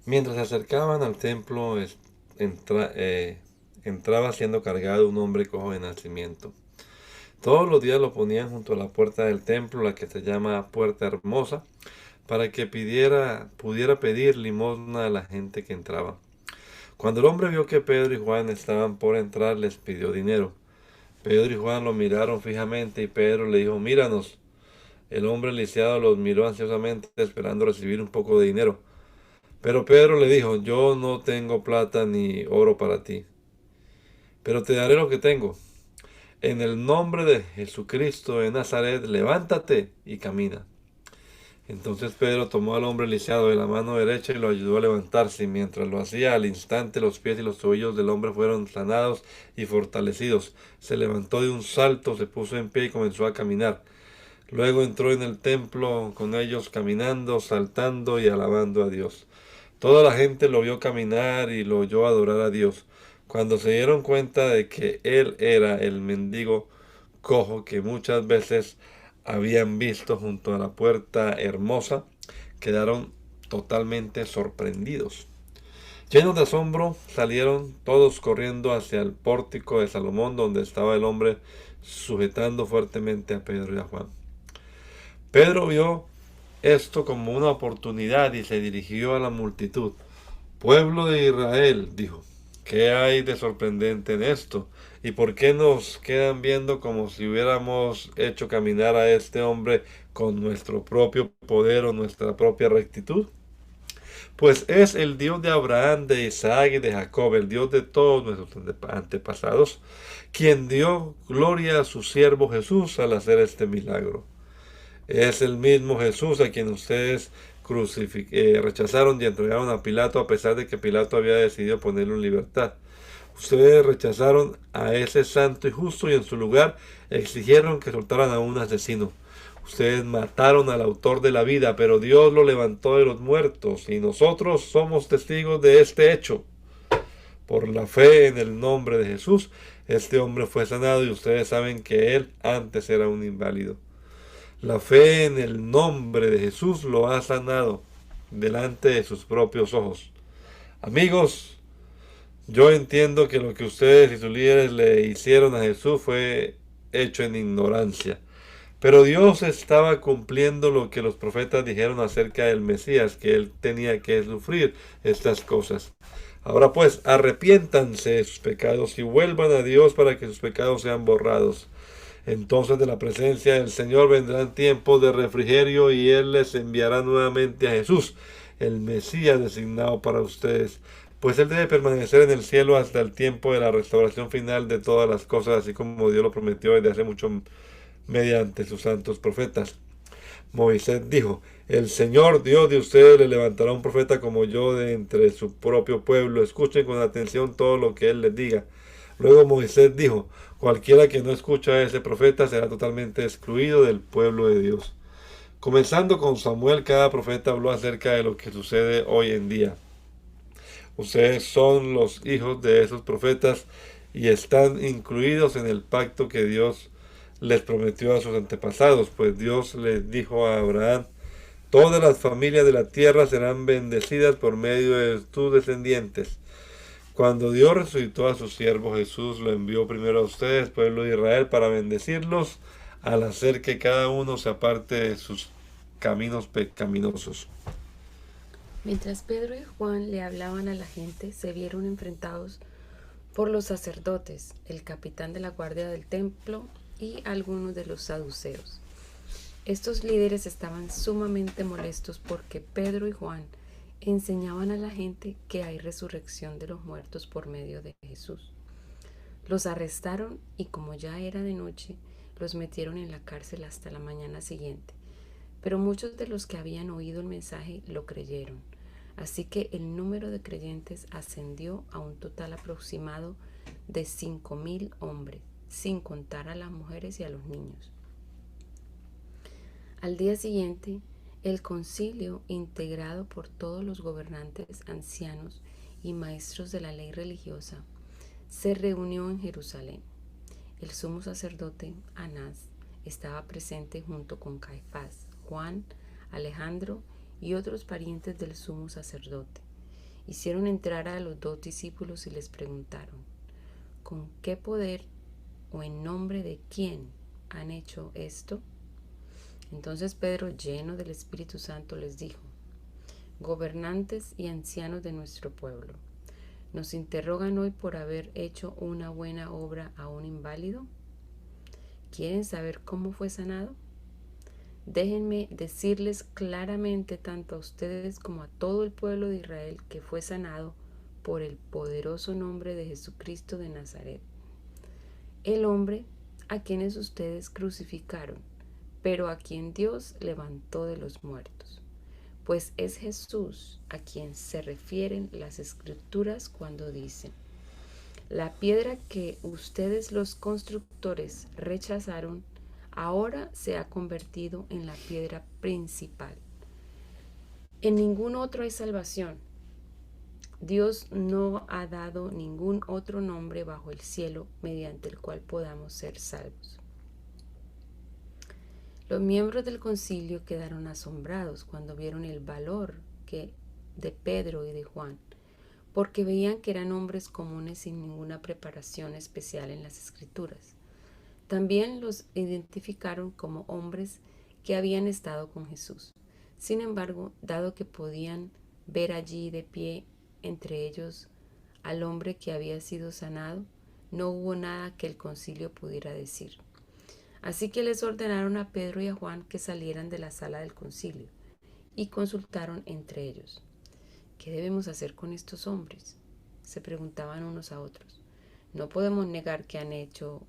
Mientras se acercaban al templo, entraba siendo cargado un hombre cojo de nacimiento. Todos los días lo ponían junto a la puerta del templo, la que se llama Puerta Hermosa, para que pudiera pedir limosna a la gente que entraba. Cuando el hombre vio que Pedro y Juan estaban por entrar, les pidió dinero. Pedro y Juan lo miraron fijamente y Pedro le dijo: míranos. El hombre lisiado los miró ansiosamente, esperando recibir un poco de dinero. Pero Pedro le dijo, yo no tengo plata ni oro para ti, pero te daré lo que tengo. En el nombre de Jesucristo de Nazaret, levántate y camina. Entonces Pedro tomó al hombre lisiado de la mano derecha y lo ayudó a levantarse, y mientras lo hacía, al instante los pies y los tobillos del hombre fueron sanados y fortalecidos. Se levantó de un salto, se puso en pie y comenzó a caminar. Luego entró en el templo con ellos caminando, saltando y alabando a Dios. Toda la gente lo vio caminar y lo oyó adorar a Dios. Cuando se dieron cuenta de que él era el mendigo cojo que muchas veces habían visto junto a la puerta hermosa, quedaron totalmente sorprendidos. Llenos de asombro, salieron todos corriendo hacia el pórtico de Salomón, donde estaba el hombre sujetando fuertemente a Pedro y a Juan. Pedro vio esto como una oportunidad y se dirigió a la multitud. Pueblo de Israel, dijo, ¿qué hay de sorprendente en esto? ¿Y por qué nos quedan viendo como si hubiéramos hecho caminar a este hombre con nuestro propio poder o nuestra propia rectitud? Pues es el Dios de Abraham, de Isaac y de Jacob, el Dios de todos nuestros antepasados, quien dio gloria a su siervo Jesús al hacer este milagro. Es el mismo Jesús a quien ustedes rechazaron y entregaron a Pilato, a pesar de que Pilato había decidido ponerlo en libertad. Ustedes rechazaron a ese santo y justo y en su lugar exigieron que soltaran a un asesino. Ustedes mataron al autor de la vida, pero Dios lo levantó de los muertos y nosotros somos testigos de este hecho. Por la fe en el nombre de Jesús, este hombre fue sanado y ustedes saben que él antes era un inválido. La fe en el nombre de Jesús lo ha sanado delante de sus propios ojos. Amigos, yo entiendo que lo que ustedes y sus líderes le hicieron a Jesús fue hecho en ignorancia. Pero Dios estaba cumpliendo lo que los profetas dijeron acerca del Mesías, que él tenía que sufrir estas cosas. Ahora pues, arrepiéntanse de sus pecados y vuelvan a Dios para que sus pecados sean borrados. Entonces de la presencia del Señor vendrán tiempos de refrigerio y Él les enviará nuevamente a Jesús, el Mesías designado para ustedes. Pues Él debe permanecer en el cielo hasta el tiempo de la restauración final de todas las cosas, así como Dios lo prometió desde hace mucho mediante sus santos profetas. Moisés dijo, el Señor Dios de ustedes le levantará un profeta como yo de entre su propio pueblo. Escuchen con atención todo lo que Él les diga. Luego Moisés dijo, cualquiera que no escucha a ese profeta será totalmente excluido del pueblo de Dios. Comenzando con Samuel, cada profeta habló acerca de lo que sucede hoy en día. Ustedes son los hijos de esos profetas y están incluidos en el pacto que Dios les prometió a sus antepasados, pues Dios les dijo a Abraham, todas las familias de la tierra serán bendecidas por medio de tus descendientes. Cuando Dios resucitó a su siervo Jesús, lo envió primero a ustedes, pueblo de Israel, para bendecirlos al hacer que cada uno se aparte de sus caminos pecaminosos. Mientras Pedro y Juan le hablaban a la gente, se vieron enfrentados por los sacerdotes, el capitán de la guardia del templo y algunos de los saduceos. Estos líderes estaban sumamente molestos porque Pedro y Juan enseñaban a la gente que hay resurrección de los muertos por medio de Jesús. Los arrestaron y como ya era de noche, los metieron en la cárcel hasta la mañana siguiente. Pero muchos de los que habían oído el mensaje lo creyeron. Así que el número de creyentes ascendió a un total aproximado de 5,000 hombres, sin contar a las mujeres y a los niños. Al día siguiente, el concilio, integrado por todos los gobernantes, ancianos y maestros de la ley religiosa, se reunió en Jerusalén. El sumo sacerdote Anás estaba presente junto con Caifás, Juan, Alejandro y otros parientes del sumo sacerdote. Hicieron entrar a los 2 discípulos y les preguntaron, ¿con qué poder o en nombre de quién han hecho esto? Entonces Pedro, lleno del Espíritu Santo, les dijo, gobernantes y ancianos de nuestro pueblo, ¿nos interrogan hoy por haber hecho una buena obra a un inválido? ¿Quieren saber cómo fue sanado? déjenme decirles claramente tanto a ustedes como a todo el pueblo de Israel que fue sanado por el poderoso nombre de Jesucristo de Nazaret, el hombre a quienes ustedes crucificaron, pero a quien Dios levantó de los muertos. Pues es Jesús a quien se refieren las Escrituras cuando dicen: la piedra que ustedes los constructores rechazaron, ahora se ha convertido en la piedra principal. En ningún otro hay salvación. Dios no ha dado ningún otro nombre bajo el cielo mediante el cual podamos ser salvos. Los miembros del concilio quedaron asombrados cuando vieron el valor de Pedro y de Juan, porque veían que eran hombres comunes sin ninguna preparación especial en las Escrituras. También los identificaron como hombres que habían estado con Jesús. Sin embargo, dado que podían ver allí de pie entre ellos al hombre que había sido sanado, no hubo nada que el concilio pudiera decir. Así que les ordenaron a Pedro y a Juan que salieran de la sala del concilio y consultaron entre ellos. ¿Qué debemos hacer con estos hombres?, se preguntaban unos a otros. No podemos negar que han hecho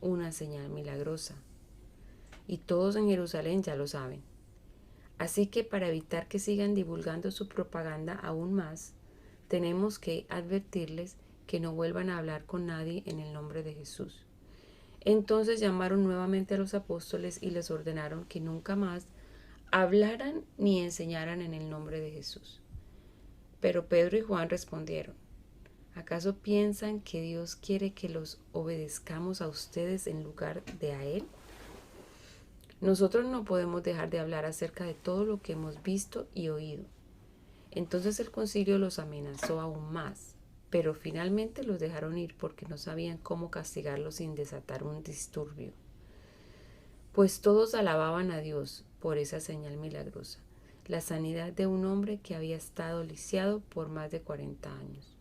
una señal milagrosa, y todos en Jerusalén ya lo saben. Así que para evitar que sigan divulgando su propaganda aún más, tenemos que advertirles que no vuelvan a hablar con nadie en el nombre de Jesús. Entonces llamaron nuevamente a los apóstoles y les ordenaron que nunca más hablaran ni enseñaran en el nombre de Jesús. Pero Pedro y Juan respondieron: ¿acaso piensan que Dios quiere que los obedezcamos a ustedes en lugar de a Él? Nosotros no podemos dejar de hablar acerca de todo lo que hemos visto y oído. Entonces el concilio los amenazó aún más, pero finalmente los dejaron ir porque no sabían cómo castigarlos sin desatar un disturbio. Pues todos alababan a Dios por esa señal milagrosa, la sanidad de un hombre que había estado lisiado por más de 40 años.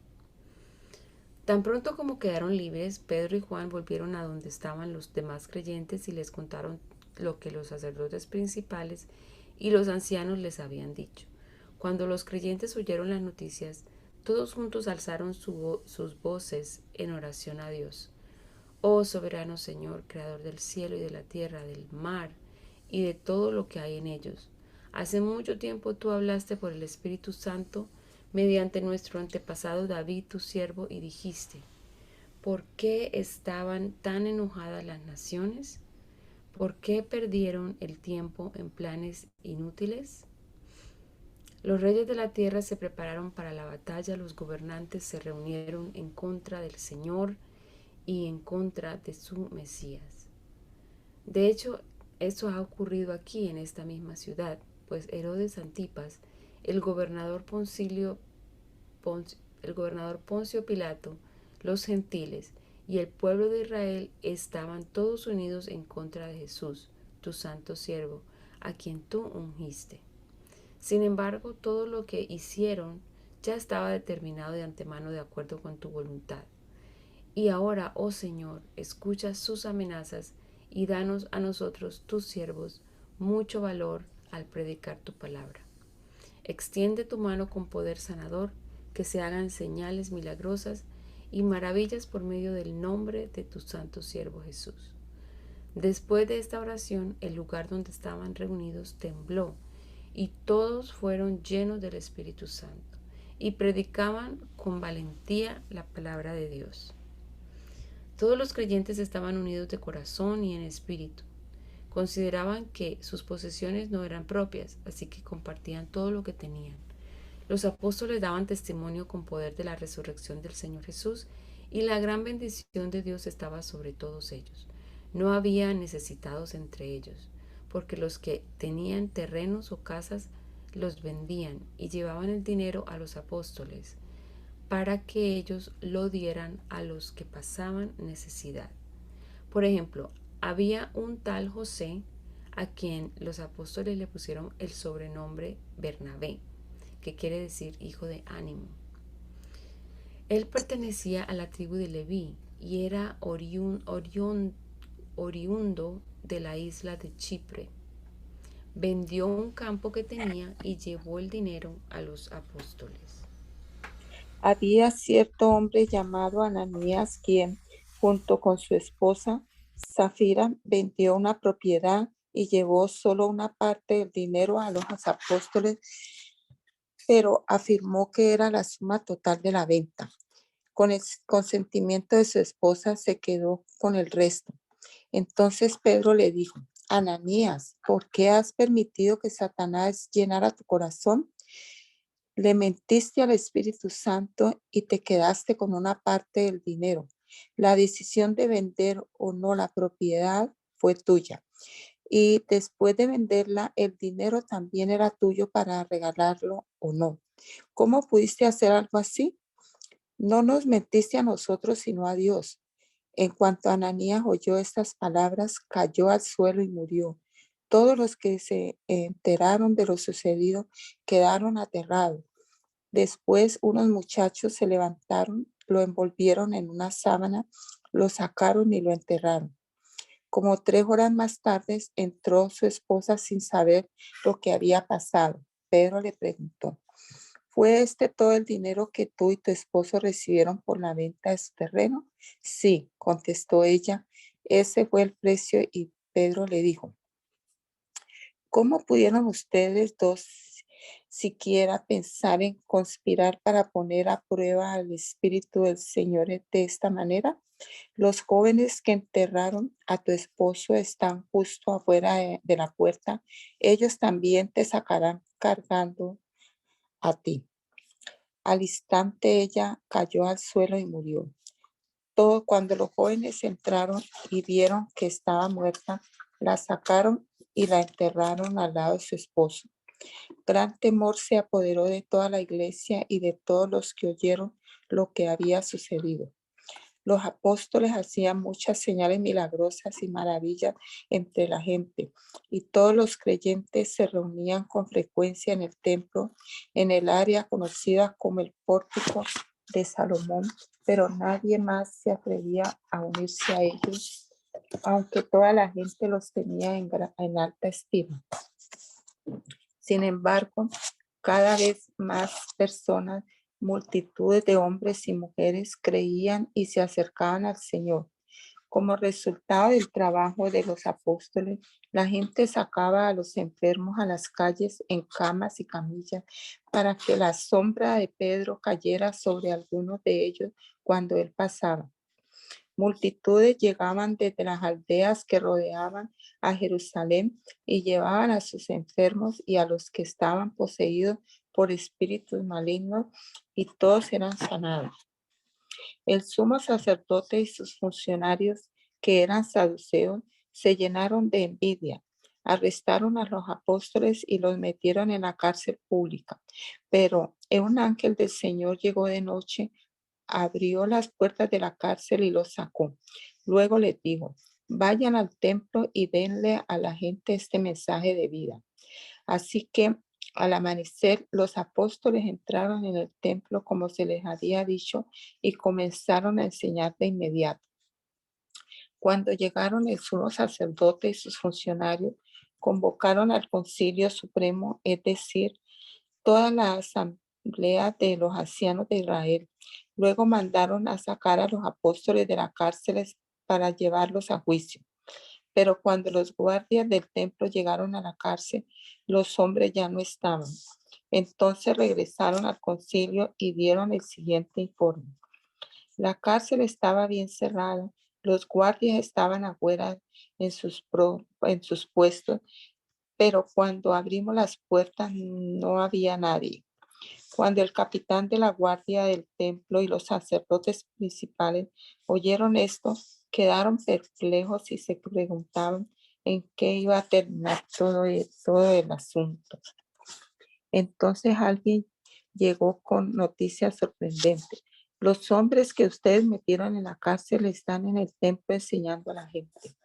Tan pronto como quedaron libres, Pedro y Juan volvieron a donde estaban los demás creyentes y les contaron lo que los sacerdotes principales y los ancianos les habían dicho. Cuando los creyentes oyeron las noticias, todos juntos alzaron sus voces en oración a Dios. Oh soberano Señor, creador del cielo y de la tierra, del mar y de todo lo que hay en ellos. Hace mucho tiempo tú hablaste por el Espíritu Santo mediante nuestro antepasado David, tu siervo, y dijiste: ¿por qué estaban tan enojadas las naciones? ¿Por qué perdieron el tiempo en planes inútiles? Los reyes de la tierra se prepararon para la batalla, los gobernantes se reunieron en contra del Señor y en contra de su Mesías. De hecho, esto ha ocurrido aquí en esta misma ciudad, pues Herodes Antipas, el gobernador Poncio Pilato, los gentiles y el pueblo de Israel estaban todos unidos en contra de Jesús, tu santo siervo, a quien tú ungiste. Sin embargo, todo lo que hicieron ya estaba determinado de antemano de acuerdo con tu voluntad. Y ahora, oh Señor, escucha sus amenazas y danos a nosotros, tus siervos, mucho valor al predicar tu palabra. Extiende tu mano con poder sanador, que se hagan señales milagrosas y maravillas por medio del nombre de tu santo siervo Jesús. Después de esta oración, el lugar donde estaban reunidos tembló, y todos fueron llenos del Espíritu Santo, y predicaban con valentía la palabra de Dios. Todos los creyentes estaban unidos de corazón y en espíritu. Consideraban que sus posesiones no eran propias, así que compartían todo lo que tenían. Los apóstoles daban testimonio con poder de la resurrección del Señor Jesús, y la gran bendición de Dios estaba sobre todos ellos. No había necesitados entre ellos, porque los que tenían terrenos o casas los vendían y llevaban el dinero a los apóstoles, para que ellos lo dieran a los que pasaban necesidad. Por ejemplo, había un tal José, a quien los apóstoles le pusieron el sobrenombre Bernabé, que quiere decir hijo de ánimo. Él pertenecía a la tribu de Leví y era oriundo de la isla de Chipre. vendió un campo que tenía y llevó el dinero a los apóstoles. Había cierto hombre llamado Ananías, quien, junto con su esposa Zafira, vendió una propiedad y llevó solo una parte del dinero a los apóstoles, pero afirmó que era la suma total de la venta. Con el consentimiento de su esposa se quedó con el resto. Entonces Pedro le dijo: Ananías, ¿por qué has permitido que Satanás llenara tu corazón? Le mentiste al Espíritu Santo y te quedaste con una parte del dinero. La decisión de vender o no la propiedad fue tuya. Y después de venderla, el dinero también era tuyo para regalarlo o no. ¿Cómo pudiste hacer algo así? No nos mentiste a nosotros, sino a Dios. En cuanto Ananías oyó estas palabras, cayó al suelo y murió. Todos los que se enteraron de lo sucedido quedaron aterrados. Después unos muchachos se levantaron, lo envolvieron en una sábana, lo sacaron y lo enterraron. Como 3 horas más tarde entró su esposa sin saber lo que había pasado. Pedro le preguntó: ¿fue este todo el dinero que tú y tu esposo recibieron por la venta de su terreno? Sí, contestó ella, ese fue el precio. Y Pedro le dijo: ¿cómo pudieron ustedes dos siquiera pensar en conspirar para poner a prueba al Espíritu del Señor de esta manera? Los jóvenes que enterraron a tu esposo están justo afuera de la puerta. Ellos también te sacarán cargando a ti. Al instante ella cayó al suelo y murió. Todo cuando los jóvenes entraron y vieron que estaba muerta, la sacaron y la enterraron al lado de su esposo. Gran temor se apoderó de toda la iglesia y de todos los que oyeron lo que había sucedido. Los apóstoles hacían muchas señales milagrosas y maravillas entre la gente, y todos los creyentes se reunían con frecuencia en el templo, en el área conocida como el Pórtico de Salomón, pero nadie más se atrevía a unirse a ellos, aunque toda la gente los tenía en alta estima. Sin embargo, cada vez más personas, multitudes de hombres y mujeres creían y se acercaban al Señor. Como resultado del trabajo de los apóstoles, la gente sacaba a los enfermos a las calles en camas y camillas para que la sombra de Pedro cayera sobre algunos de ellos cuando él pasaba. Multitudes llegaban desde las aldeas que rodeaban a Jerusalén y llevaban a sus enfermos y a los que estaban poseídos por espíritus malignos, y todos eran sanados. El sumo sacerdote y sus funcionarios, que eran saduceos, se llenaron de envidia. Arrestaron a los apóstoles y los metieron en la cárcel pública. Pero un ángel del Señor llegó de noche, abrió las puertas de la cárcel y los sacó. Luego les dijo: vayan al templo y denle a la gente este mensaje de vida. Así que al amanecer los apóstoles entraron en el templo como se les había dicho y comenzaron a enseñar de inmediato. Cuando llegaron, el sumo sacerdote y sus funcionarios convocaron al Concilio Supremo, es decir, toda la asamblea de los ancianos de Israel. Luego mandaron a sacar a los apóstoles de las cárceles para llevarlos a juicio. Pero cuando los guardias del templo llegaron a la cárcel, los hombres ya no estaban. Entonces regresaron al concilio y dieron el siguiente informe: la cárcel estaba bien cerrada, los guardias estaban afuera en sus puestos, pero cuando abrimos las puertas no había nadie. Cuando el capitán de la guardia del templo y los sacerdotes principales oyeron esto, quedaron perplejos y se preguntaban en qué iba a terminar todo el asunto. Entonces alguien llegó con noticias sorprendentes: los hombres que ustedes metieron en la cárcel están en el templo enseñando a la gente.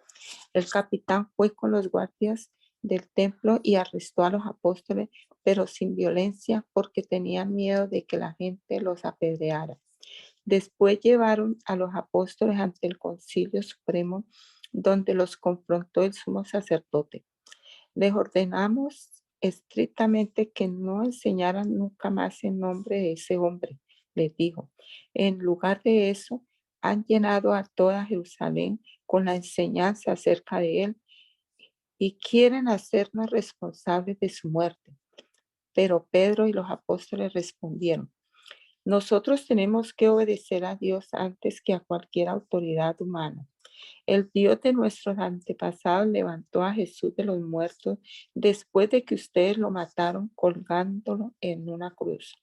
El capitán fue con los guardias del templo y arrestó a los apóstoles, pero sin violencia, porque tenían miedo de que la gente los apedreara. Después llevaron a los apóstoles ante el Concilio Supremo, donde los confrontó el sumo sacerdote. Les ordenamos estrictamente que no enseñaran nunca más en nombre de ese hombre, les dijo. En lugar de eso, han llenado a toda Jerusalén con la enseñanza acerca de él y quieren hacernos responsables de su muerte. Pero Pedro y los apóstoles respondieron: nosotros tenemos que obedecer a Dios antes que a cualquier autoridad humana. El Dios de nuestros antepasados levantó a Jesús de los muertos después de que ustedes lo mataron colgándolo en una cruz.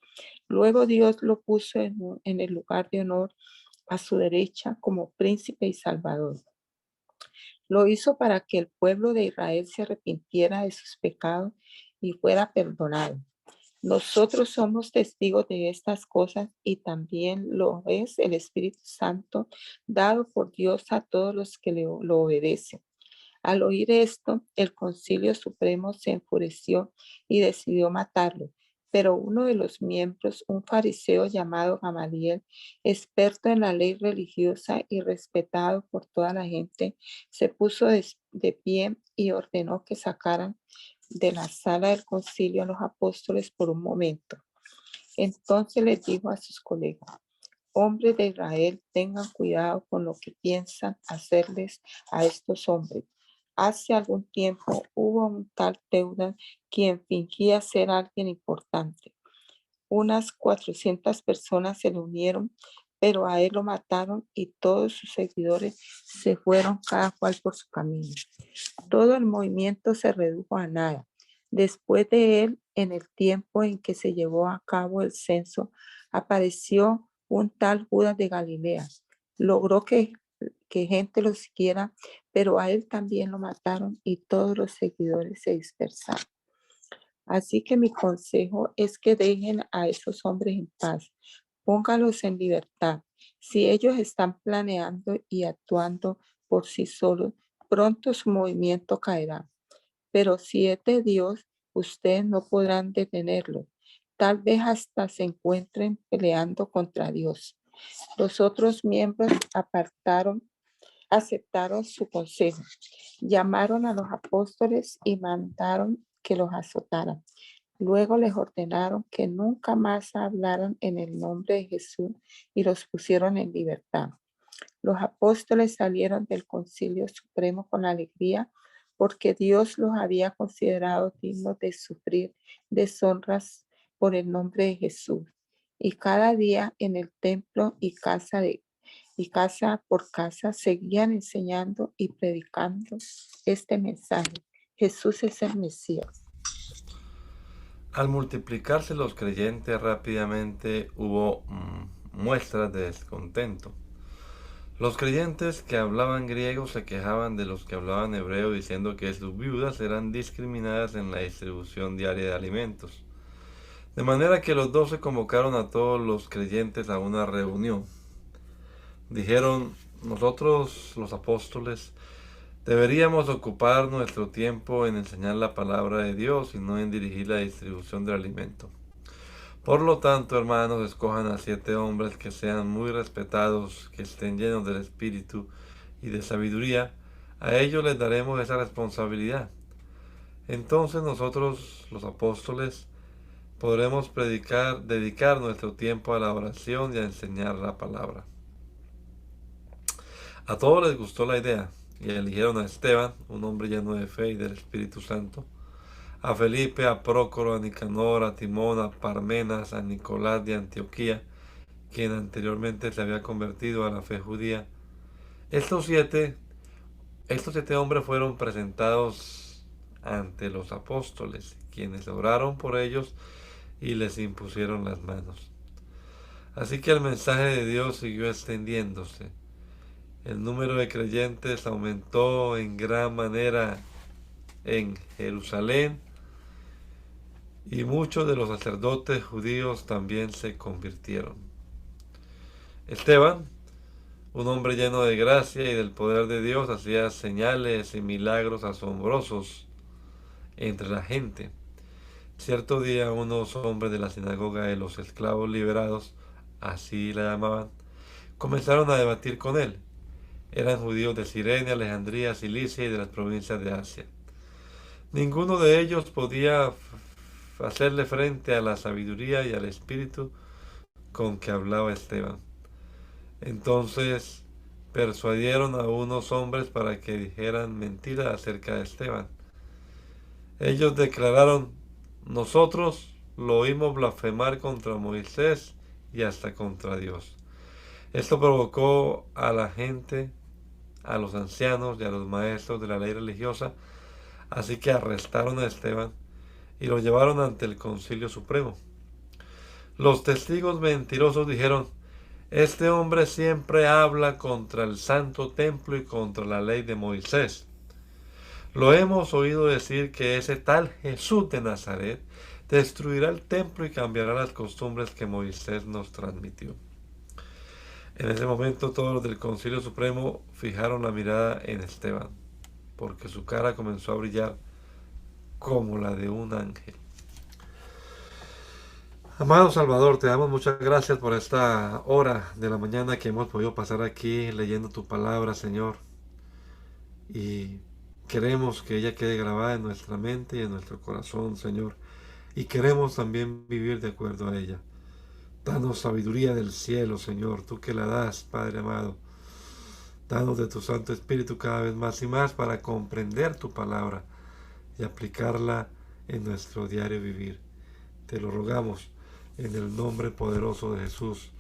Luego Dios lo puso en el lugar de honor a su derecha como príncipe y salvador. Lo hizo para que el pueblo de Israel se arrepintiera de sus pecados y fuera perdonado. Nosotros somos testigos de estas cosas y también lo es el Espíritu Santo dado por Dios a todos los que lo obedecen. Al oír esto, el Concilio Supremo se enfureció y decidió matarlo. Pero uno de los miembros, un fariseo llamado Gamaliel, experto en la ley religiosa y respetado por toda la gente, se puso de pie y ordenó que sacaran de la sala del concilio a los apóstoles por un momento. Entonces les dijo a sus colegas: hombres de Israel, tengan cuidado con lo que piensan hacerles a estos hombres. Hace algún tiempo hubo un tal Teudas quien fingía ser alguien importante. Unas 400 personas se le unieron, pero a él lo mataron y todos sus seguidores se fueron cada cual por su camino. Todo el movimiento se redujo a nada. Después de él, en el tiempo en que se llevó a cabo el censo, apareció un tal Judas de Galilea. Logró que gente lo siguiera, pero a él también lo mataron y todos los seguidores se dispersaron. Así que mi consejo es que dejen a esos hombres en paz, póngalos en libertad. Si ellos están planeando y actuando por sí solos, pronto su movimiento caerá. Pero si es de Dios, ustedes no podrán detenerlo. Tal vez hasta se encuentren peleando contra Dios. Los otros miembros aceptaron su consejo. Llamaron a los apóstoles y mandaron que los azotaran. Luego les ordenaron que nunca más hablaran en el nombre de Jesús y los pusieron en libertad. Los apóstoles salieron del Concilio Supremo con alegría porque Dios los había considerado dignos de sufrir deshonras por el nombre de Jesús. Y cada día en el templo y casa por casa seguían enseñando y predicando este mensaje: Jesús es el Mesías. Al multiplicarse los creyentes rápidamente hubo muestras de descontento. Los creyentes que hablaban griego se quejaban de los que hablaban hebreo, diciendo que sus viudas eran discriminadas en la distribución diaria de alimentos. De manera que los 12 convocaron a todos los creyentes a una reunión. Dijeron: nosotros, los apóstoles, deberíamos ocupar nuestro tiempo en enseñar la palabra de Dios y no en dirigir la distribución del alimento. Por lo tanto, hermanos, escojan a 7 hombres que sean muy respetados, que estén llenos del Espíritu y de sabiduría. A ellos les daremos esa responsabilidad. Entonces nosotros, los apóstoles, podremos dedicar nuestro tiempo a la oración y a enseñar la palabra. A todos les gustó la idea y eligieron a Esteban, un hombre lleno de fe y del Espíritu Santo, a Felipe, a Prócoro, a Nicanor, a Timón, a Parmenas, a Nicolás de Antioquía, quien anteriormente se había convertido a la fe judía. Estos siete hombres fueron presentados ante los apóstoles, quienes oraron por ellos y les impusieron las manos. Así que el mensaje de Dios siguió extendiéndose. El número de creyentes aumentó en gran manera en Jerusalén y muchos de los sacerdotes judíos también se convirtieron. Esteban, un hombre lleno de gracia y del poder de Dios, hacía señales y milagros asombrosos entre la gente. Cierto día unos hombres de la sinagoga de los esclavos liberados, así la llamaban, comenzaron a debatir con él. Eran judíos de Cirene, Alejandría, Cilicia y de las provincias de Asia. Ninguno de ellos podía hacerle frente a la sabiduría y al espíritu con que hablaba Esteban. Entonces persuadieron a unos hombres para que dijeran mentiras acerca de Esteban. Ellos declararon: nosotros lo oímos blasfemar contra Moisés y hasta contra Dios. Esto provocó a la gente, a los ancianos y a los maestros de la ley religiosa, así que arrestaron a Esteban y lo llevaron ante el Concilio Supremo. Los testigos mentirosos dijeron: este hombre siempre habla contra el santo templo y contra la ley de Moisés. Lo hemos oído decir que ese tal Jesús de Nazaret destruirá el templo y cambiará las costumbres que Moisés nos transmitió. En ese momento todos los del Concilio Supremo fijaron la mirada en Esteban, porque su cara comenzó a brillar como la de un ángel. Amado Salvador, te damos muchas gracias por esta hora de la mañana que hemos podido pasar aquí leyendo tu palabra, Señor. Y queremos que ella quede grabada en nuestra mente y en nuestro corazón, Señor. Y queremos también vivir de acuerdo a ella. Danos sabiduría del cielo, Señor, tú que la das, Padre amado. Danos de tu Santo Espíritu cada vez más y más para comprender tu palabra y aplicarla en nuestro diario vivir. Te lo rogamos en el nombre poderoso de Jesús.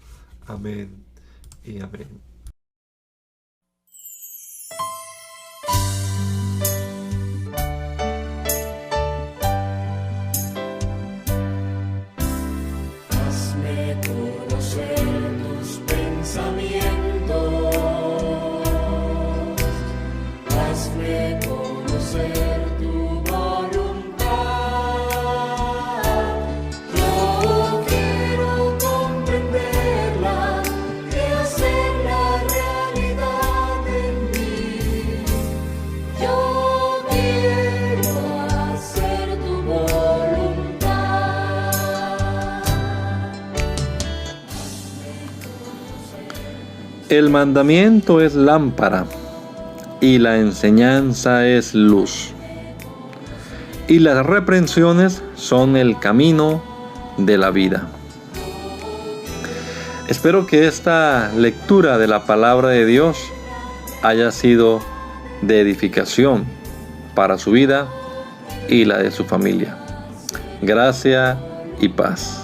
Amén y amén. Hazme conocer tus pensamientos, hazme conocer tu voluntad. Yo quiero comprenderla y hacerla realidad en mí. Yo quiero hacer tu voluntad. El mandamiento es lámpara y la enseñanza es luz. Y las reprensiones son el camino de la vida. Espero que esta lectura de la palabra de Dios haya sido de edificación para su vida y la de su familia. Gracia y paz.